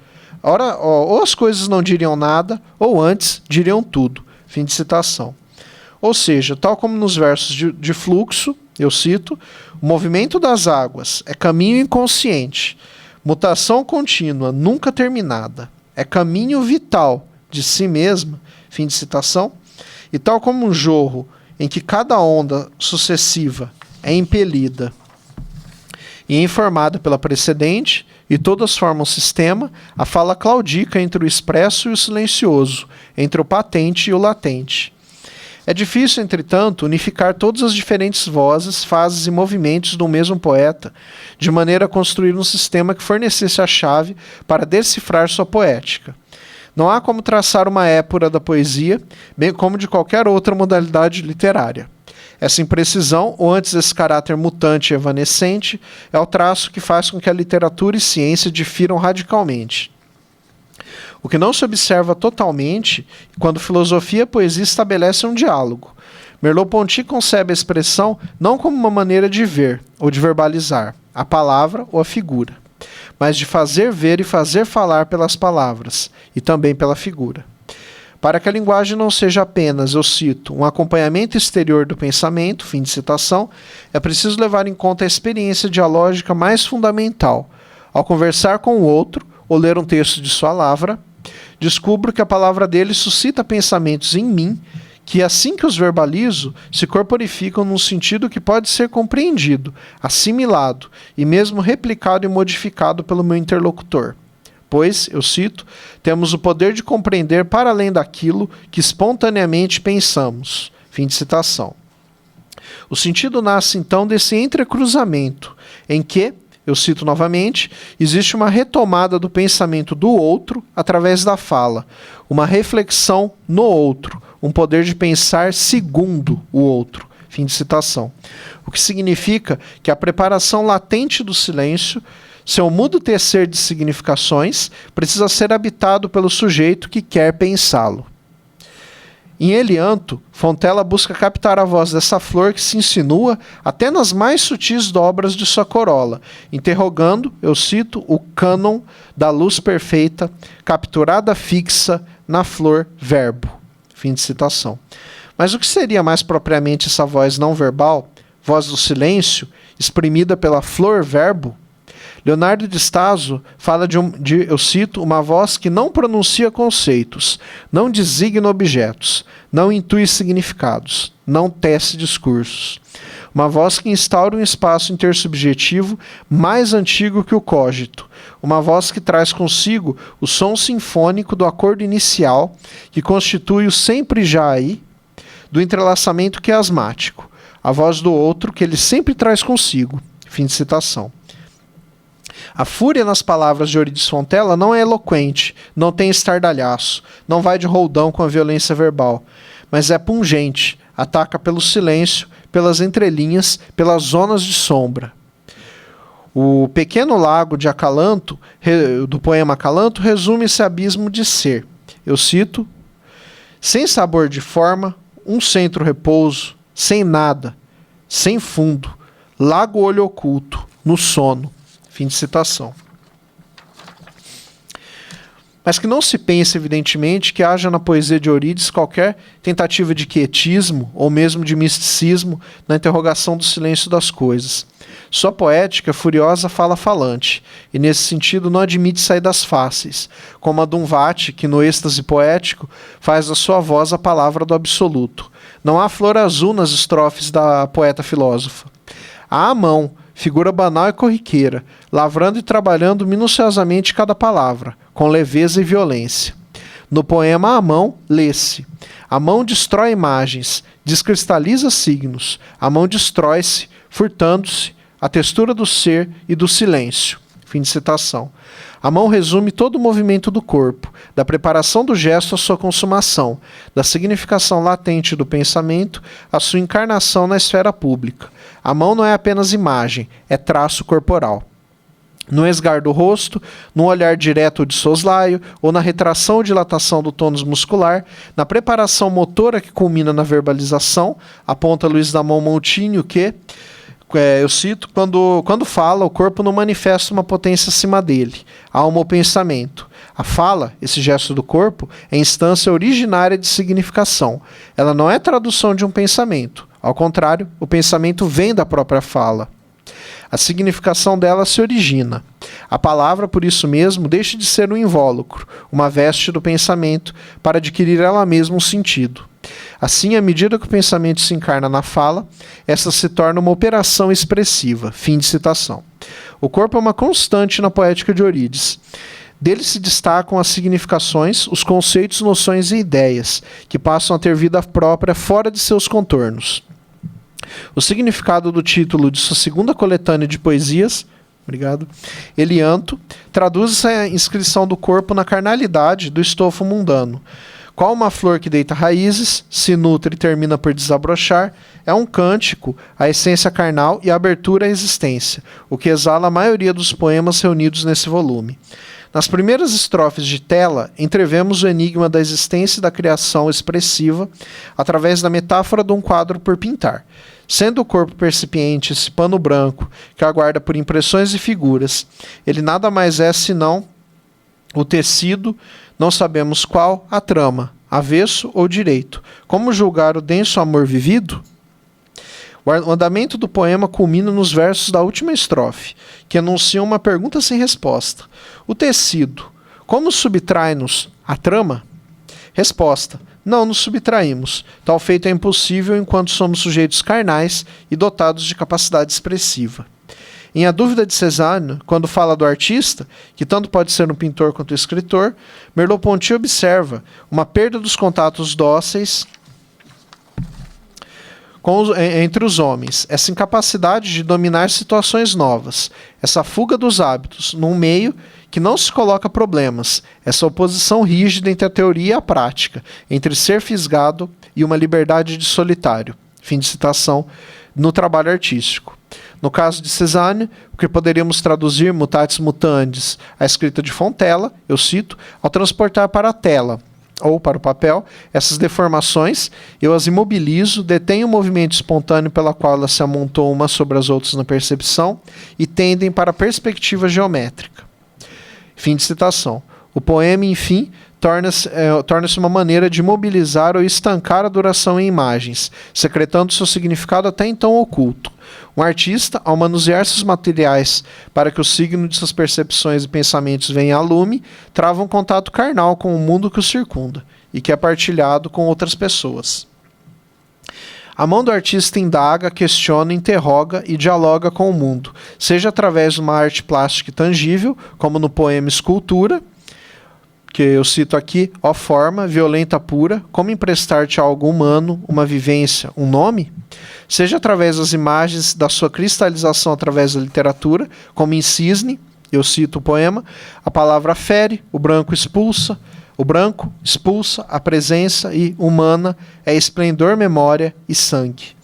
Ora, ou as coisas não diriam nada, ou antes diriam tudo. Fim de citação. Ou seja, tal como nos versos de Fluxo, eu cito, o movimento das águas é caminho inconsciente, mutação contínua, nunca terminada. É caminho vital de si mesma, fim de citação. E tal como um jorro em que cada onda sucessiva é impelida e informada pela precedente, e todas formam um sistema, a fala claudica entre o expresso e o silencioso, entre o patente e o latente. É difícil, entretanto, unificar todas as diferentes vozes, fases e movimentos do mesmo poeta, de maneira a construir um sistema que fornecesse a chave para decifrar sua poética. Não há como traçar uma épura da poesia, bem como de qualquer outra modalidade literária. Essa imprecisão, ou antes esse caráter mutante e evanescente, é o traço que faz com que a literatura e ciência difiram radicalmente. O que não se observa totalmente quando filosofia e poesia estabelecem um diálogo. Merleau-Ponty concebe a expressão não como uma maneira de ver ou de verbalizar a palavra ou a figura, mas de fazer ver e fazer falar pelas palavras e também pela figura. Para que a linguagem não seja apenas, eu cito, um acompanhamento exterior do pensamento, fim de citação, é preciso levar em conta a experiência dialógica mais fundamental. Ao conversar com o outro, ou ler um texto de sua lavra, descubro que a palavra dele suscita pensamentos em mim, que assim que os verbalizo, se corporificam num sentido que pode ser compreendido, assimilado e mesmo replicado e modificado pelo meu interlocutor. Pois, eu cito, temos o poder de compreender para além daquilo que espontaneamente pensamos. Fim de citação. O sentido nasce então desse entrecruzamento, em que, eu cito novamente, existe uma retomada do pensamento do outro através da fala, uma reflexão no outro, um poder de pensar segundo o outro. Fim de citação. O que significa que a preparação latente do silêncio, seu mudo tecer de significações, precisa ser habitado pelo sujeito que quer pensá-lo. Em Elianto, Fontella busca captar a voz dessa flor que se insinua até nas mais sutis dobras de sua corola, interrogando, eu cito, o cânon da luz perfeita, capturada fixa na flor verbo. Fim de citação. Mas o que seria mais propriamente essa voz não verbal, voz do silêncio, exprimida pela flor verbo? Leonardo de Stasio fala eu cito, uma voz que não pronuncia conceitos, não designa objetos, não intui significados, não tece discursos. Uma voz que instaura um espaço intersubjetivo mais antigo que o cogito. Uma voz que traz consigo o som sinfônico do acordo inicial, que constitui o sempre já aí, do entrelaçamento quiasmático. A voz do outro que ele sempre traz consigo. Fim de citação. A fúria nas palavras de Eurídice Fontella não é eloquente, não tem estardalhaço, não vai de roldão com a violência verbal, mas é pungente, ataca pelo silêncio, pelas entrelinhas, pelas zonas de sombra. O pequeno lago de Acalanto, do poema Acalanto, resume esse abismo de ser. Eu cito, sem sabor de forma, um centro repouso, sem nada, sem fundo, lago olho oculto, no sono. Fim de citação. Mas que não se pense, evidentemente, que haja na poesia de Eurídice qualquer tentativa de quietismo ou mesmo de misticismo na interrogação do silêncio das coisas. Sua poética furiosa fala falante, e nesse sentido não admite saídas fáceis, como a de um vate que, no êxtase poético, faz da sua voz a palavra do absoluto. Não há flor azul nas estrofes da poeta filósofa. Há a mão, figura banal e corriqueira, lavrando e trabalhando minuciosamente cada palavra, com leveza e violência. No poema A Mão, lê-se: a mão destrói imagens, descristaliza signos, a mão destrói-se, furtando-se a textura do ser e do silêncio. Fim de citação. A mão resume todo o movimento do corpo, da preparação do gesto à sua consumação, da significação latente do pensamento à sua encarnação na esfera pública. A mão não é apenas imagem, é traço corporal. No esgar do rosto, no olhar direto de soslaio, ou na retração ou dilatação do tônus muscular, na preparação motora que culmina na verbalização, aponta Luiz Damon Montinho que... eu cito, quando fala, o corpo não manifesta uma potência acima dele, alma ou pensamento. A fala, esse gesto do corpo, é instância originária de significação. Ela não é tradução de um pensamento. Ao contrário, o pensamento vem da própria fala. A significação dela se origina. A palavra, por isso mesmo, deixa de ser um invólucro, uma veste do pensamento, para adquirir ela mesma um sentido. Assim, à medida que o pensamento se encarna na fala, essa se torna uma operação expressiva. Fim de citação. O corpo é uma constante na poética de Eurídice. Dele se destacam as significações, os conceitos, noções e ideias, que passam a ter vida própria fora de seus contornos. O significado do título de sua segunda coletânea de poesias, Elianto, traduz essa inscrição do corpo na carnalidade do estofo mundano. Qual uma flor que deita raízes, se nutre e termina por desabrochar, é um cântico à essência carnal e à abertura à existência, o que exala a maioria dos poemas reunidos nesse volume. Nas primeiras estrofes de Tela, entrevemos o enigma da existência e da criação expressiva através da metáfora de um quadro por pintar. Sendo o corpo percipiente esse pano branco que aguarda por impressões e figuras, ele nada mais é senão o tecido, não sabemos qual, a trama, avesso ou direito? Como julgar o denso amor vivido? O andamento do poema culmina nos versos da última estrofe, que anunciam uma pergunta sem resposta. O tecido, como subtrai-nos a trama? Resposta: não nos subtraímos. Tal feito é impossível enquanto somos sujeitos carnais e dotados de capacidade expressiva. Em A Dúvida de Cézanne, quando fala do artista, que tanto pode ser um pintor quanto um escritor, Merleau-Ponty observa uma perda dos contatos dóceis entre os homens, essa incapacidade de dominar situações novas, essa fuga dos hábitos num meio que não se coloca problemas, essa oposição rígida entre a teoria e a prática, entre ser fisgado e uma liberdade de solitário. Fim de citação, no trabalho artístico. No caso de Cézanne, o que poderíamos traduzir mutatis mutandis, a escrita de Fontella, eu cito, ao transportar para a tela, ou para o papel, essas deformações, eu as imobilizo, detenho o movimento espontâneo pela qual elas se amontoam umas sobre as outras na percepção e tendem para a perspectiva geométrica. Fim de citação. O poema, enfim, torna-se uma maneira de mobilizar ou estancar a duração em imagens, secretando seu significado até então oculto. Um artista, ao manusear seus materiais para que o signo de suas percepções e pensamentos venha a lume, trava um contato carnal com o mundo que o circunda e que é partilhado com outras pessoas. A mão do artista indaga, questiona, interroga e dialoga com o mundo, seja através de uma arte plástica tangível, como no poema Escultura, que eu cito aqui, ó forma, violenta pura, como emprestar-te a algo humano, uma vivência, um nome? Seja através das imagens, da sua cristalização através da literatura, como em Cisne, eu cito o poema, a palavra fere, o branco expulsa, a presença e humana é esplendor, memória e sangue.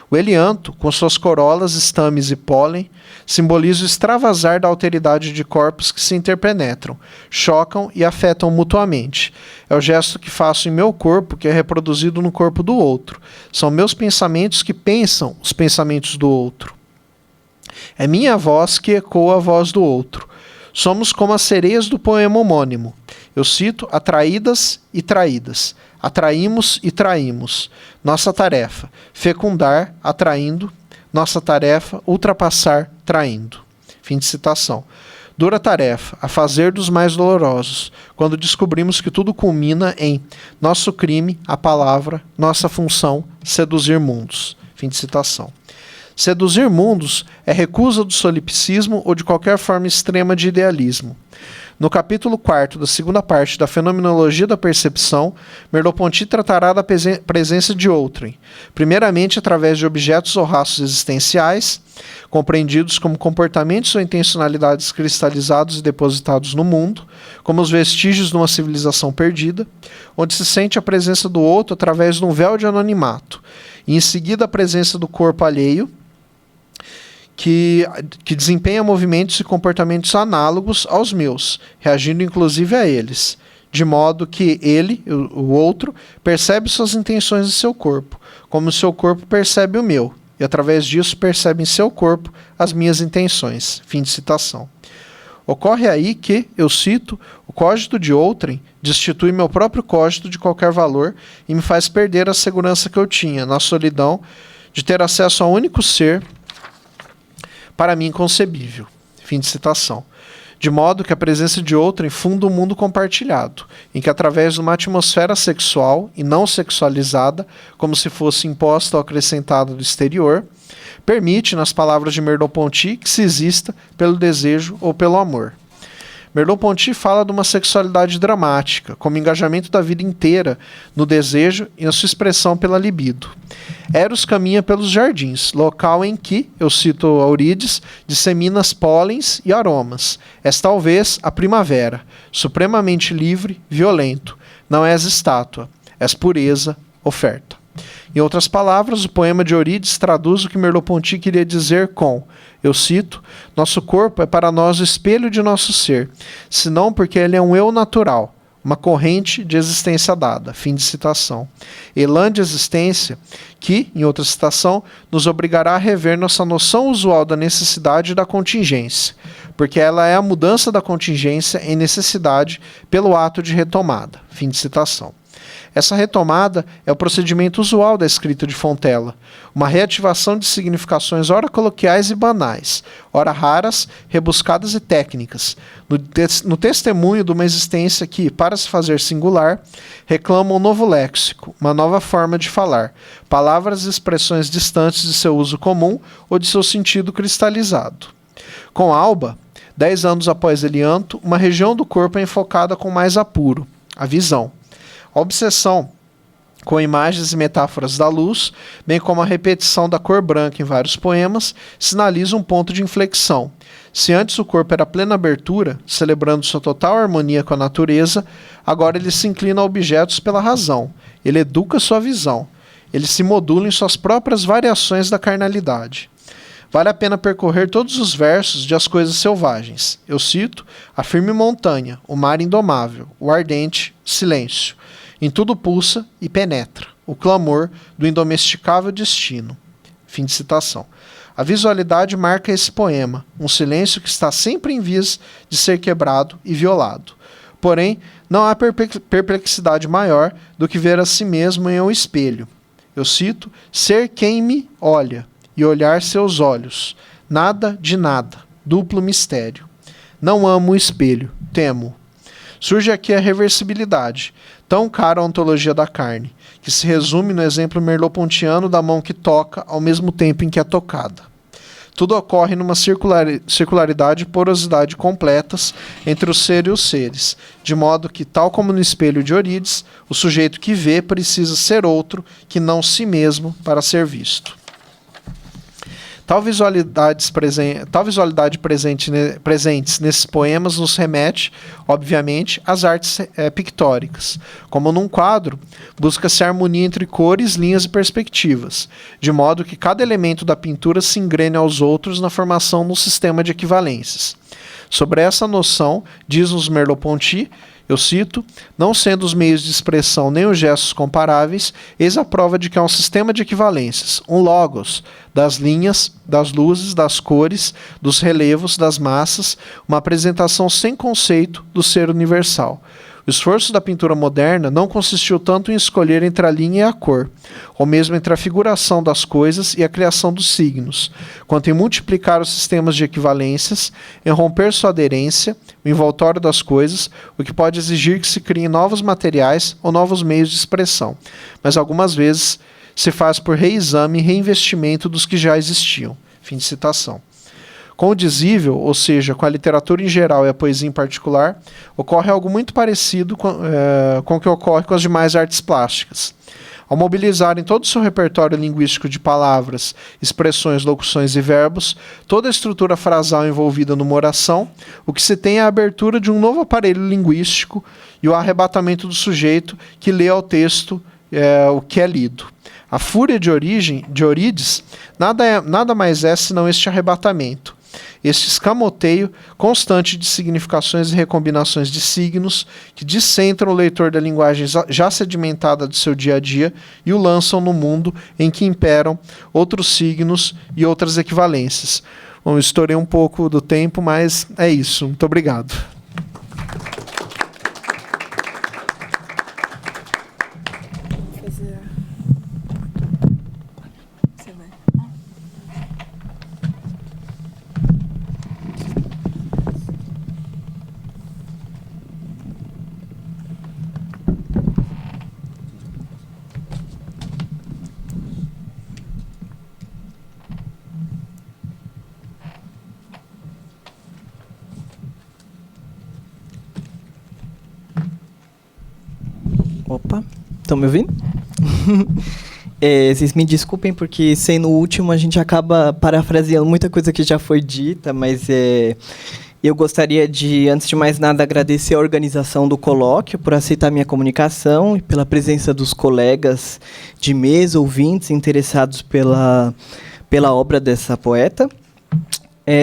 O elianto, com suas corolas, estames e pólen, simboliza o extravasar da alteridade de corpos que se interpenetram, chocam e afetam mutuamente. É o gesto que faço em meu corpo que é reproduzido no corpo do outro. São meus pensamentos que pensam os pensamentos do outro. É minha voz que ecoa a voz do outro. Somos como as sereias do poema homônimo. Eu cito atraídas e traídas. Atraímos e traímos. Nossa tarefa, fecundar, atraindo. Nossa tarefa, ultrapassar, traindo. Fim de citação. Dura tarefa, a fazer dos mais dolorosos, quando descobrimos que tudo culmina em nosso crime, a palavra, nossa função, seduzir mundos. Fim de citação. Seduzir mundos é recusa do solipsismo ou de qualquer forma extrema de idealismo. No capítulo 4 da segunda parte da Fenomenologia da Percepção, Merleau-Ponty tratará da presença de outrem, primeiramente através de objetos ou raços existenciais, compreendidos como comportamentos ou intencionalidades cristalizados e depositados no mundo, como os vestígios de uma civilização perdida, onde se sente a presença do outro através de um véu de anonimato, e em seguida a presença do corpo alheio, que desempenha movimentos e comportamentos análogos aos meus, reagindo inclusive a eles, de modo que ele, o outro, percebe suas intenções em seu corpo, como o seu corpo percebe o meu, e através disso percebe em seu corpo as minhas intenções. Fim de citação. Ocorre aí que, eu cito, o cogito de outrem destitui meu próprio cogito de qualquer valor e me faz perder a segurança que eu tinha, na solidão, de ter acesso ao único ser para mim inconcebível. Fim de citação. De modo que a presença de outrem funda um mundo compartilhado, em que através de uma atmosfera sexual e não sexualizada, como se fosse imposta ou acrescentada do exterior, permite, nas palavras de Merleau-Ponty, que se exista pelo desejo ou pelo amor. Merleau-Ponty fala de uma sexualidade dramática, como engajamento da vida inteira no desejo e na sua expressão pela libido. Eros caminha pelos jardins, local em que, eu cito Eurídice, disseminas pólens e aromas. És talvez a primavera, supremamente livre, violento. Não és estátua, és pureza, oferta. Em outras palavras, o poema de Eurídice traduz o que Merleau-Ponty queria dizer com, eu cito, nosso corpo é para nós o espelho de nosso ser, senão porque ele é um eu natural, uma corrente de existência dada. Fim de citação. Elan de existência que, em outra citação, nos obrigará a rever nossa noção usual da necessidade e da contingência, porque ela é a mudança da contingência em necessidade pelo ato de retomada. Fim de citação. Essa retomada é o procedimento usual da escrita de Fontella, uma reativação de significações ora coloquiais e banais, ora raras, rebuscadas e técnicas, no testemunho de uma existência que, para se fazer singular, reclama um novo léxico, uma nova forma de falar, palavras e expressões distantes de seu uso comum ou de seu sentido cristalizado. Com Alba, 10 anos após Elianto, uma região do corpo é enfocada com mais apuro, a visão. A obsessão com imagens e metáforas da luz, bem como a repetição da cor branca em vários poemas, sinaliza um ponto de inflexão. Se antes o corpo era plena abertura, celebrando sua total harmonia com a natureza, agora ele se inclina a objetos pela razão. Ele educa sua visão. Ele se modula em suas próprias variações da carnalidade. Vale a pena percorrer todos os versos de As Coisas Selvagens. Eu cito: a firme montanha, o mar indomável, o ardente silêncio. Em tudo pulsa e penetra o clamor do indomesticável destino. Fim de citação. A visualidade marca esse poema, um silêncio que está sempre em vias de ser quebrado e violado. Porém, não há perplexidade maior do que ver a si mesmo em um espelho. Eu cito: ser quem me olha e olhar seus olhos. Nada de nada. Duplo mistério. Não amo o espelho, temo. Surge aqui a reversibilidade, tão cara à ontologia da carne, que se resume no exemplo merleau-pontiano da mão que toca ao mesmo tempo em que é tocada. Tudo ocorre numa circularidade e porosidade completas entre o ser e os seres, de modo que, tal como no espelho de Eurídice, o sujeito que vê precisa ser outro que não si mesmo para ser visto. Tal visualidade presente nesses poemas nos remete, obviamente, às artes pictóricas. Como num quadro, busca-se a harmonia entre cores, linhas e perspectivas, de modo que cada elemento da pintura se engrene aos outros na formação de um sistema de equivalências. Sobre essa noção, diz-nos Merleau-Ponty, eu cito: não sendo os meios de expressão nem os gestos comparáveis, eis a prova de que há um sistema de equivalências, um logos, das linhas, das luzes, das cores, dos relevos, das massas, uma apresentação sem conceito do ser universal. O esforço da pintura moderna não consistiu tanto em escolher entre a linha e a cor, ou mesmo entre a figuração das coisas e a criação dos signos, quanto em multiplicar os sistemas de equivalências, em romper sua aderência, o envoltório das coisas, o que pode exigir que se criem novos materiais ou novos meios de expressão, mas algumas vezes se faz por reexame e reinvestimento dos que já existiam. Fim de citação. Com o dizível, ou seja, com a literatura em geral e a poesia em particular, ocorre algo muito parecido com o que ocorre com as demais artes plásticas. Ao mobilizarem todo o seu repertório linguístico de palavras, expressões, locuções e verbos, toda a estrutura frasal envolvida numa oração, o que se tem é a abertura de um novo aparelho linguístico e o arrebatamento do sujeito que lê ao texto o que é lido. A fúria de Eurídice nada mais é senão este arrebatamento, este escamoteio constante de significações e recombinações de signos que descentram o leitor da linguagem já sedimentada do seu dia a dia e o lançam no mundo em que imperam outros signos e outras equivalências. Bom, estourei um pouco do tempo, mas é isso. Muito obrigado. Opa, estão me ouvindo? Vocês me desculpem porque, sendo o último, a gente acaba parafraseando muita coisa que já foi dita, mas eu gostaria de, antes de mais nada, agradecer a organização do colóquio por aceitar minha comunicação e pela presença dos colegas de mesa, ouvintes, interessados pela obra dessa poeta.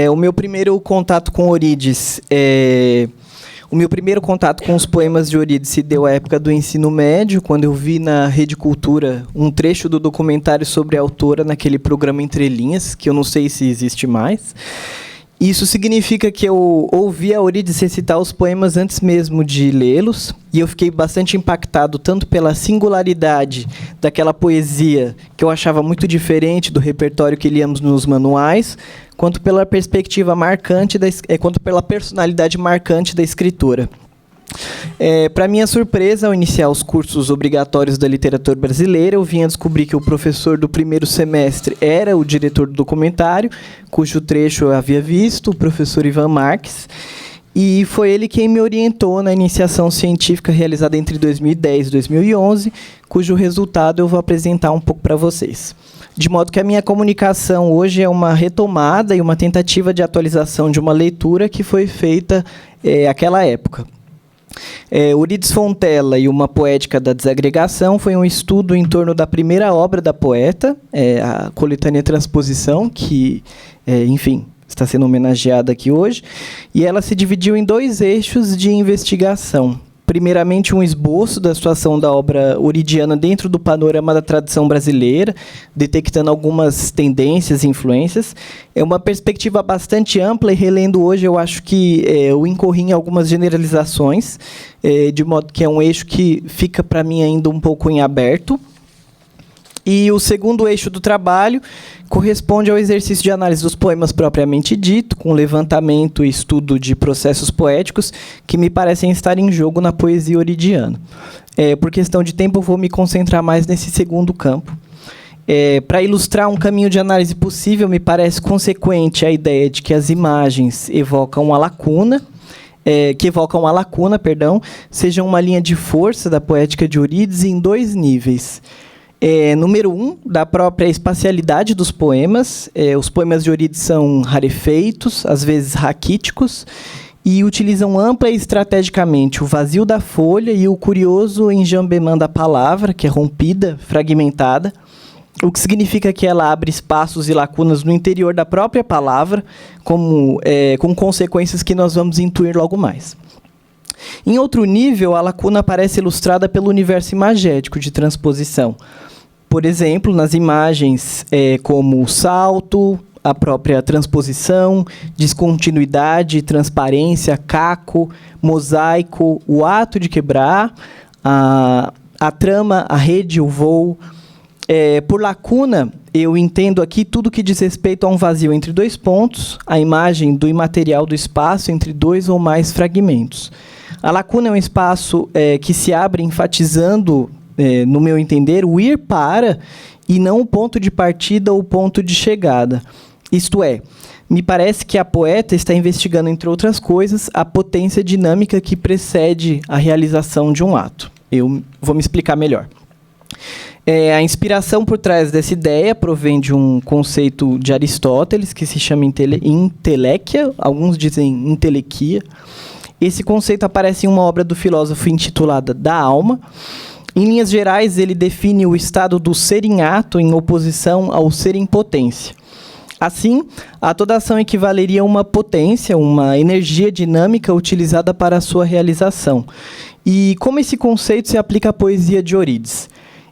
O meu primeiro contato com Eurídice O meu primeiro contato com os poemas de Eurídice se deu à época do ensino médio, quando eu vi na Rede Cultura um trecho do documentário sobre a autora naquele programa Entre Linhas, que eu não sei se existe mais. Isso significa que eu ouvi a Eurídice recitar os poemas antes mesmo de lê-los, e eu fiquei bastante impactado tanto pela singularidade daquela poesia, que eu achava muito diferente do repertório que líamos nos manuais, quanto pela perspectiva marcante, quanto pela personalidade marcante da escritora. Para minha surpresa, ao iniciar os cursos obrigatórios da literatura brasileira, eu vim a descobrir que o professor do primeiro semestre era o diretor do documentário, cujo trecho eu havia visto, o professor Ivan Marques, e foi ele quem me orientou na iniciação científica realizada entre 2010 e 2011, cujo resultado eu vou apresentar um pouco para vocês. De modo que a minha comunicação hoje é uma retomada e uma tentativa de atualização de uma leitura que foi feita naquela época. Eurídice Fontella e uma poética da desagregação foi um estudo em torno da primeira obra da poeta, a coletânea Transposição, que, enfim, está sendo homenageada aqui hoje, e ela se dividiu em 2 eixos de investigação. Primeiramente, um esboço da situação da obra euridiana dentro do panorama da tradição brasileira, detectando algumas tendências e influências. É uma perspectiva bastante ampla e, relendo hoje, eu acho que eu incorri em algumas generalizações, de modo que é um eixo que fica, para mim, ainda um pouco em aberto. E o segundo eixo do trabalho corresponde ao exercício de análise dos poemas propriamente dito, com levantamento e estudo de processos poéticos que me parecem estar em jogo na poesia euridiana. Por questão de tempo, eu vou me concentrar mais nesse segundo campo. Para ilustrar um caminho de análise possível, me parece consequente a ideia de que as imagens evocam uma lacuna, sejam uma linha de força da poética de Eurídice em 2 níveis. Número 1, da própria espacialidade dos poemas. Os poemas de Eurídice são rarefeitos, às vezes raquíticos, e utilizam ampla e estrategicamente o vazio da folha e o curioso enjambemã da palavra, que é rompida, fragmentada, o que significa que ela abre espaços e lacunas no interior da própria palavra, com consequências que nós vamos intuir logo mais. Em outro nível, a lacuna aparece ilustrada pelo universo imagético de transposição. Por exemplo, nas imagens como o salto, a própria transposição, descontinuidade, transparência, caco, mosaico, o ato de quebrar, a trama, a rede, o voo. Por lacuna, eu entendo aqui tudo que diz respeito a um vazio entre 2 pontos, a imagem do imaterial do espaço entre 2 ou mais fragmentos. A lacuna é um espaço que se abre enfatizando, no meu entender, o ir para e não o ponto de partida ou o ponto de chegada. Isto é, me parece que a poeta está investigando, entre outras coisas, a potência dinâmica que precede a realização de um ato. Eu vou me explicar melhor. A inspiração por trás dessa ideia provém de um conceito de Aristóteles que se chama intelequia, alguns dizem intelequia. Esse conceito aparece em uma obra do filósofo intitulada Da Alma. Em linhas gerais, ele define o estado do ser em ato em oposição ao ser em potência. Assim, a toda ação equivaleria a uma potência, uma energia dinâmica utilizada para a sua realização. E como esse conceito se aplica à poesia de Eurídice?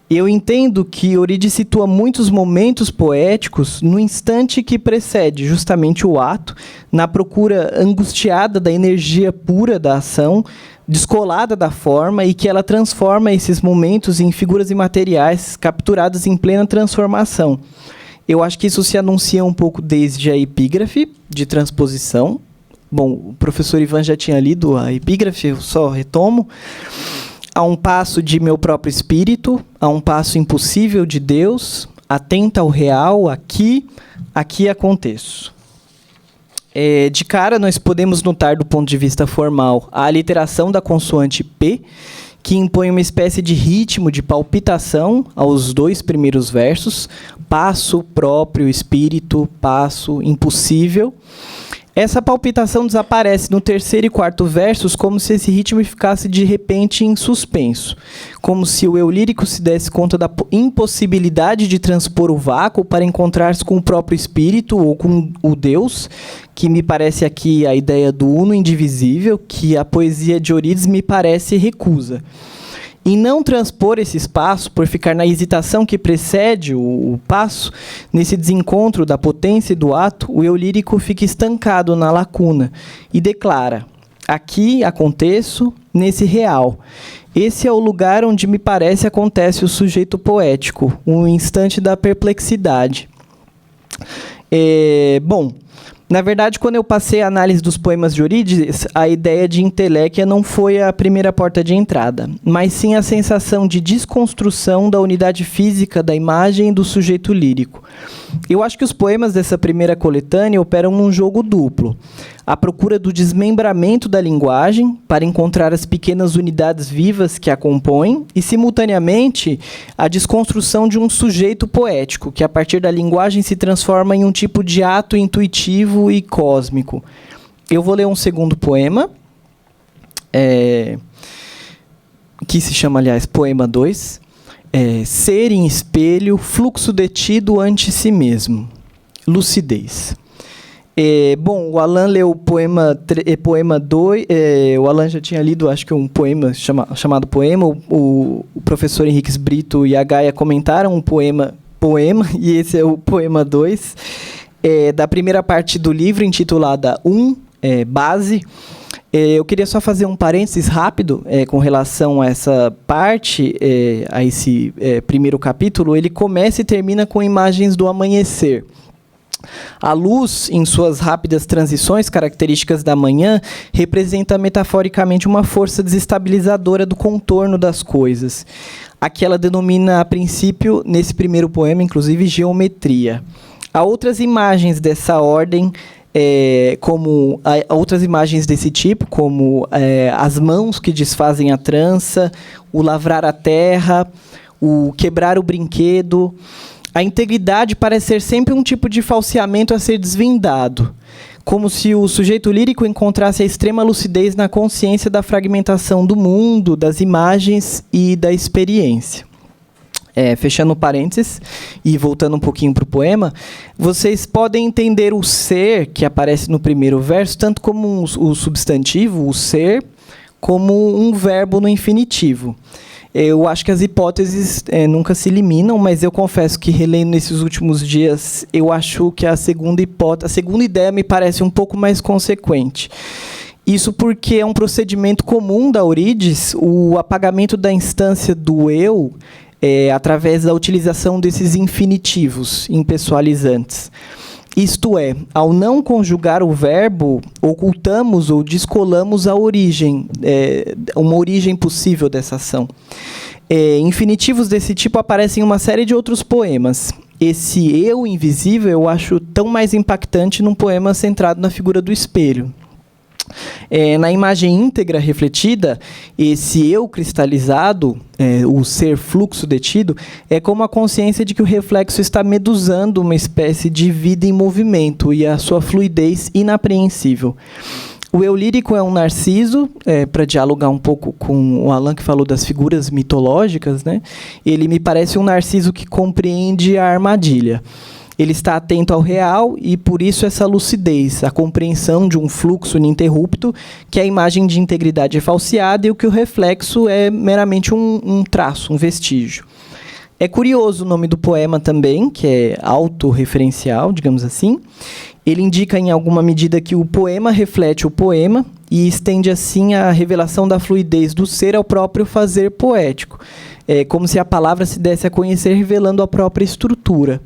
Eu entendo que Eurídice situa muitos momentos poéticos no instante que precede justamente o ato, na procura angustiada da energia pura da ação, descolada da forma, e que ela transforma esses momentos em figuras imateriais capturadas em plena transformação. Eu acho que isso se anuncia um pouco desde a epígrafe de transposição. Bom, o professor Ivan já tinha lido a epígrafe, eu só retomo. A um passo de meu próprio espírito, a um passo impossível de Deus, atenta ao real, aqui aconteço. De cara, nós podemos notar, do ponto de vista formal, a aliteração da consoante P, que impõe uma espécie de ritmo de palpitação aos 2 primeiros versos, passo, próprio, espírito, passo, impossível. Essa palpitação desaparece no 3º e 4º versos, como se esse ritmo ficasse de repente em suspenso, como se o eu lírico se desse conta da impossibilidade de transpor o vácuo para encontrar-se com o próprio espírito ou com o Deus, que me parece aqui a ideia do uno indivisível, que a poesia de Eurídice me parece recusa. Em não transpor esse espaço, por ficar na hesitação que precede o passo, nesse desencontro da potência e do ato, o eu lírico fica estancado na lacuna e declara: aqui aconteço, nesse real. Esse é o lugar onde me parece acontece o sujeito poético, um instante da perplexidade. Bom, na verdade, quando eu passei a análise dos poemas de Eurídice, a ideia de inteléquia não foi a primeira porta de entrada, mas sim a sensação de desconstrução da unidade física da imagem e do sujeito lírico. Eu acho que os poemas dessa primeira coletânea operam num jogo duplo. A procura do desmembramento da linguagem para encontrar as pequenas unidades vivas que a compõem e, simultaneamente, a desconstrução de um sujeito poético, que a partir da linguagem se transforma em um tipo de ato intuitivo e cósmico. Eu vou ler um segundo poema, que se chama, aliás, Poema 2. Ser em espelho, fluxo detido ante si mesmo. Lucidez. Bom, o Alan leu o poema 2. O Alan já tinha lido, acho que um poema chamado Poema. O professor Henriques Brito e a Gaia comentaram um poema, e esse é o Poema 2, da primeira parte do livro, intitulada Base. Eu queria só fazer um parênteses rápido com relação a essa parte, a esse primeiro capítulo. Ele começa e termina com imagens do amanhecer. A luz, em suas rápidas transições características da manhã, representa metaforicamente uma força desestabilizadora do contorno das coisas. Aqui ela denomina, a princípio, nesse primeiro poema, inclusive, geometria. Há outras imagens dessa ordem, outras imagens desse tipo, como as mãos que desfazem a trança, o lavrar a terra, o quebrar o brinquedo. A integridade parece ser sempre um tipo de falseamento a ser desvendado, como se o sujeito lírico encontrasse a extrema lucidez na consciência da fragmentação do mundo, das imagens e da experiência. Fechando parênteses e voltando um pouquinho para o poema, vocês podem entender o ser, que aparece no primeiro verso, tanto como o substantivo, o ser, como um verbo no infinitivo. Eu acho que as hipóteses nunca se eliminam, mas eu confesso que, relendo nesses últimos dias, eu acho que a segunda ideia me parece um pouco mais consequente. Isso porque é um procedimento comum da Eurídice, o apagamento da instância do eu, através da utilização desses infinitivos impessoalizantes. Isto é, ao não conjugar o verbo, ocultamos ou descolamos a origem, uma origem possível dessa ação. Infinitivos desse tipo aparecem em uma série de outros poemas. Esse eu invisível eu acho tão mais impactante num poema centrado na figura do espelho. Na imagem íntegra refletida, esse eu cristalizado, o ser fluxo detido, é como a consciência de que o reflexo está medusando uma espécie de vida em movimento e a sua fluidez inapreensível. O eu lírico é um narciso, para dialogar um pouco com o Alan, que falou das figuras mitológicas, né? Ele me parece um narciso que compreende a armadilha. Ele está atento ao real e, por isso, essa lucidez, a compreensão de um fluxo ininterrupto, que a imagem de integridade é falseada e o que o reflexo é meramente um traço, um vestígio. É curioso o nome do poema também, que é autorreferencial, digamos assim. Ele indica, em alguma medida, que o poema reflete o poema e estende, assim, a revelação da fluidez do ser ao próprio fazer poético. É como se a palavra se desse a conhecer revelando a própria estrutura.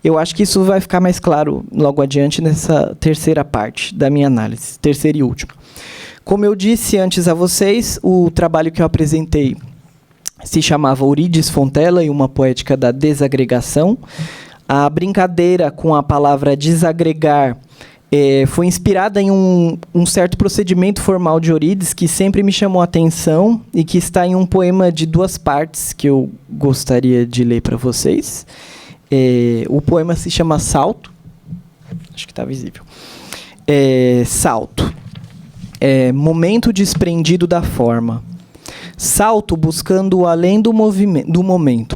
Eu acho que isso vai ficar mais claro logo adiante nessa terceira parte da minha análise, terceira e última. Como eu disse antes a vocês, o trabalho que eu apresentei se chamava Eurídice Fontela e uma poética da desagregação. A brincadeira com a palavra desagregar foi inspirada em um certo procedimento formal de Eurídice que sempre me chamou a atenção e que está em um poema de 2 partes que eu gostaria de ler para vocês. O poema se chama Salto. Acho que está visível. Salto. Momento desprendido da forma. Salto buscando o além do momento.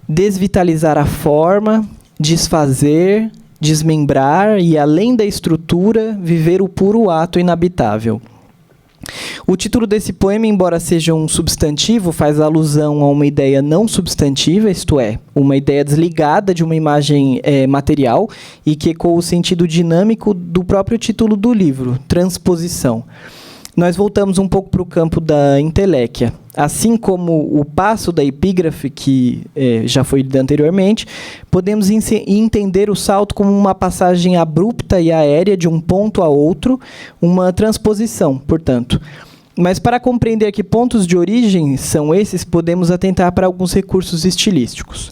Desvitalizar a forma, desfazer, desmembrar e, além da estrutura, viver o puro ato inabitável. O título desse poema, embora seja um substantivo, faz alusão a uma ideia não substantiva, isto é, uma ideia desligada de uma imagem material e que ecoa o sentido dinâmico do próprio título do livro, transposição. Nós voltamos um pouco para o campo da inteléquia. Assim como o passo da epígrafe, que já foi lido anteriormente, podemos entender o salto como uma passagem abrupta e aérea de um ponto a outro, uma transposição, portanto. Mas para compreender que pontos de origem são esses, podemos atentar para alguns recursos estilísticos.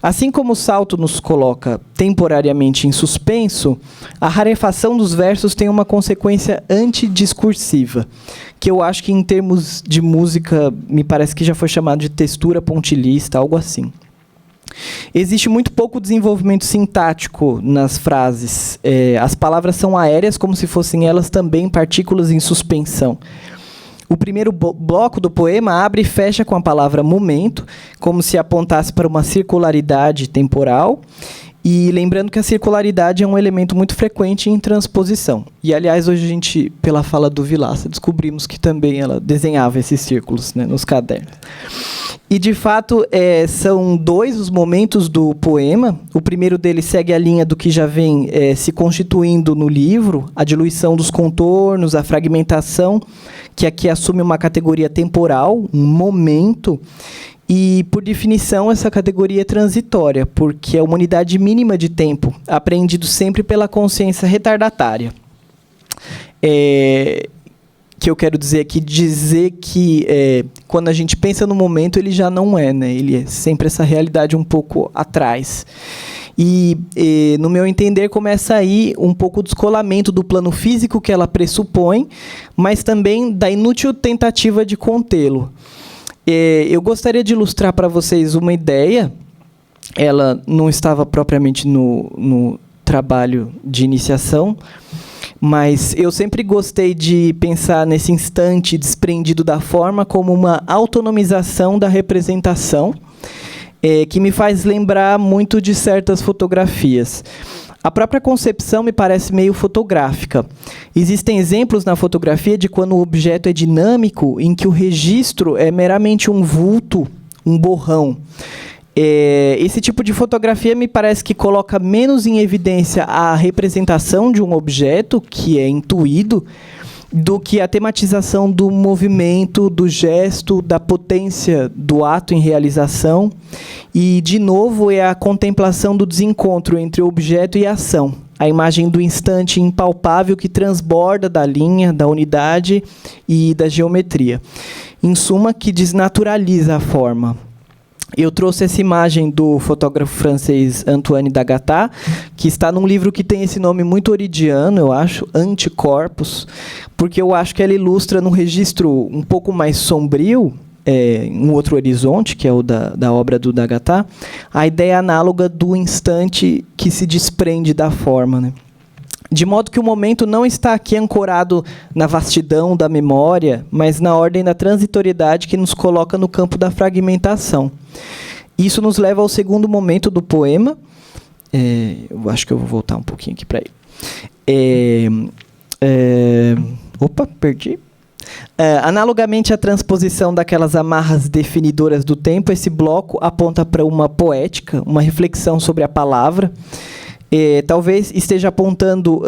Assim como o salto nos coloca temporariamente em suspenso, a rarefação dos versos tem uma consequência antidiscursiva, que eu acho que em termos de música me parece que já foi chamado de textura pontilhista, algo assim. Existe muito pouco desenvolvimento sintático nas frases. As palavras são aéreas como se fossem elas também partículas em suspensão. O primeiro bloco do poema abre e fecha com a palavra momento, como se apontasse para uma circularidade temporal. E lembrando que a circularidade é um elemento muito frequente em transposição. E, aliás, hoje a gente, pela fala do Vilaça, descobrimos que também ela desenhava esses círculos, né, nos cadernos. E, de fato, são 2 os momentos do poema. O primeiro deles segue a linha do que já vem se constituindo no livro, a diluição dos contornos, a fragmentação, que aqui assume uma categoria temporal, um momento. E, por definição, essa categoria é transitória, porque é uma unidade mínima de tempo, apreendido sempre pela consciência retardatária. Que eu quero dizer aqui, quando a gente pensa no momento, ele já não é, né? Ele é sempre essa realidade um pouco atrás. E, no meu entender, começa aí um pouco o descolamento do plano físico que ela pressupõe, mas também da inútil tentativa de contê-lo. Eu gostaria de ilustrar para vocês uma ideia. Ela não estava propriamente no trabalho de iniciação, mas eu sempre gostei de pensar nesse instante desprendido da forma como uma autonomização da representação, que me faz lembrar muito de certas fotografias. A própria concepção me parece meio fotográfica. Existem exemplos na fotografia de quando o objeto é dinâmico, em que o registro é meramente um vulto, um borrão. Esse tipo de fotografia me parece que coloca menos em evidência a representação de um objeto, que é intuído, do que a tematização do movimento, do gesto, da potência do ato em realização. E, de novo, é a contemplação do desencontro entre o objeto e a ação. A imagem do instante impalpável que transborda da linha, da unidade e da geometria. Em suma, que desnaturaliza a forma. Eu trouxe essa imagem do fotógrafo francês Antoine Dagatá, que está num livro que tem esse nome muito oridiano, eu acho, Anticorpos, porque eu acho que ela ilustra num registro um pouco mais sombrio, um outro horizonte, que é o da obra do Dagatá, a ideia análoga do instante que se desprende da forma, né? De modo que o momento não está aqui ancorado na vastidão da memória, mas na ordem da transitoriedade que nos coloca no campo da fragmentação. Isso nos leva ao segundo momento do poema. Eu acho que eu vou voltar um pouquinho aqui para ele. Opa, perdi. Analogamente à transposição daquelas amarras definidoras do tempo, esse bloco aponta para uma poética, uma reflexão sobre a palavra. Talvez esteja apontando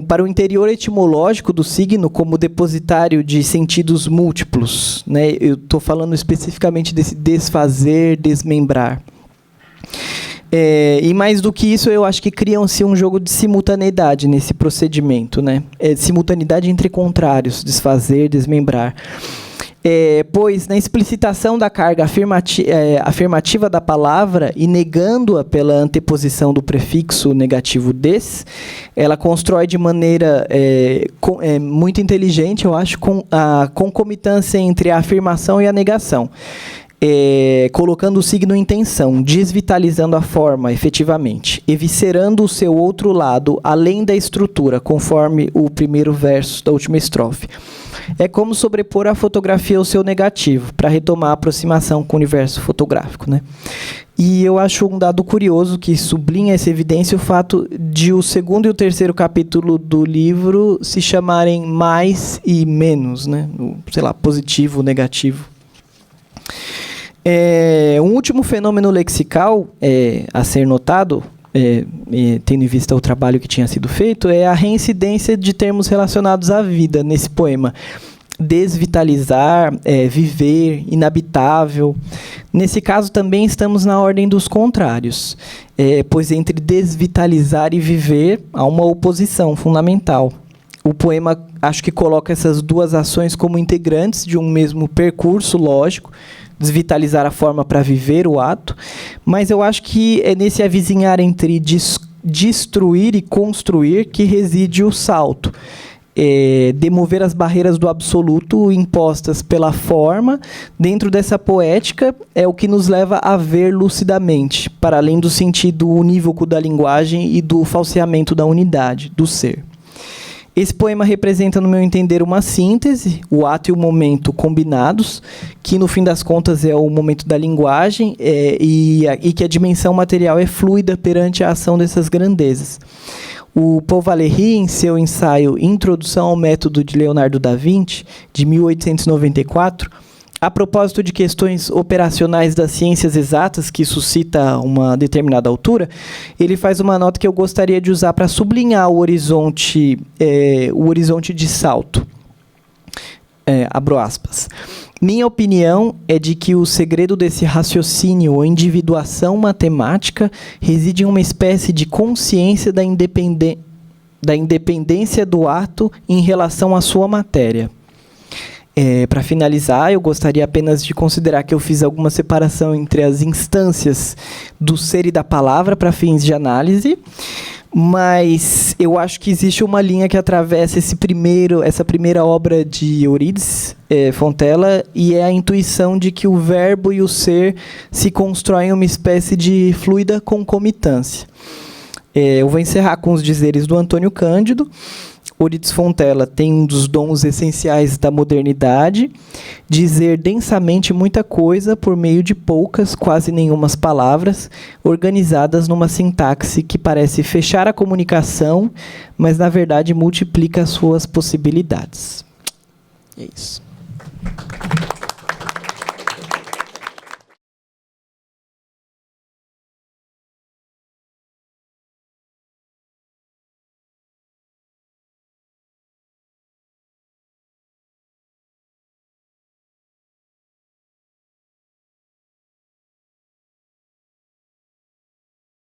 para o interior etimológico do signo como depositário de sentidos múltiplos, né? Eu estou falando especificamente desse desfazer, desmembrar. E mais do que isso, eu acho que criam-se um jogo de simultaneidade nesse procedimento, né? Simultaneidade entre contrários, desfazer, desmembrar. Pois, na explicitação da carga afirmativa da palavra e negando-a pela anteposição do prefixo negativo des, ela constrói de maneira muito inteligente, eu acho, a concomitância entre a afirmação e a negação, colocando o signo em tensão, desvitalizando a forma, efetivamente, eviscerando o seu outro lado, além da estrutura, conforme o primeiro verso da última estrofe. É como sobrepor a fotografia ao seu negativo, para retomar a aproximação com o universo fotográfico, né? E eu acho um dado curioso que sublinha essa evidência o fato de o 2º e o 3º capítulo do livro se chamarem mais e menos, né? Sei lá, positivo, negativo. Um último fenômeno lexical a ser notado, tendo em vista o trabalho que tinha sido feito, é a reincidência de termos relacionados à vida nesse poema. Desvitalizar, viver, inabitável. Nesse caso, também estamos na ordem dos contrários, pois entre desvitalizar e viver há uma oposição fundamental. O poema, acho que coloca essas duas ações como integrantes de um mesmo percurso lógico, desvitalizar a forma para viver o ato, mas eu acho que é nesse avizinhar entre destruir e construir que reside o salto. Demover as barreiras do absoluto impostas pela forma dentro dessa poética é o que nos leva a ver lucidamente, para além do sentido unívoco da linguagem e do falseamento da unidade, do ser. Esse poema representa, no meu entender, uma síntese, o ato e o momento combinados, que, no fim das contas, é o momento da linguagem e que a dimensão material é fluida perante a ação dessas grandezas. O Paul Valéry, em seu ensaio Introdução ao Método de Leonardo da Vinci, de 1894, a propósito de questões operacionais das ciências exatas, que suscita uma determinada altura, ele faz uma nota que eu gostaria de usar para sublinhar o horizonte de salto. Abro aspas. Minha opinião é de que o segredo desse raciocínio ou individuação matemática reside em uma espécie de consciência da independência do ato em relação à sua matéria. Para finalizar, eu gostaria apenas de considerar que eu fiz alguma separação entre as instâncias do ser e da palavra para fins de análise, mas eu acho que existe uma linha que atravessa essa primeira obra de Eurídice Fontella, e é a intuição de que o verbo e o ser se constroem uma espécie de fluida concomitância. Eu vou encerrar com os dizeres do Antônio Cândido. Eurídice Fontella tem um dos dons essenciais da modernidade, dizer densamente muita coisa por meio de poucas, quase nenhumas palavras, organizadas numa sintaxe que parece fechar a comunicação, mas, na verdade, multiplica as suas possibilidades. É isso.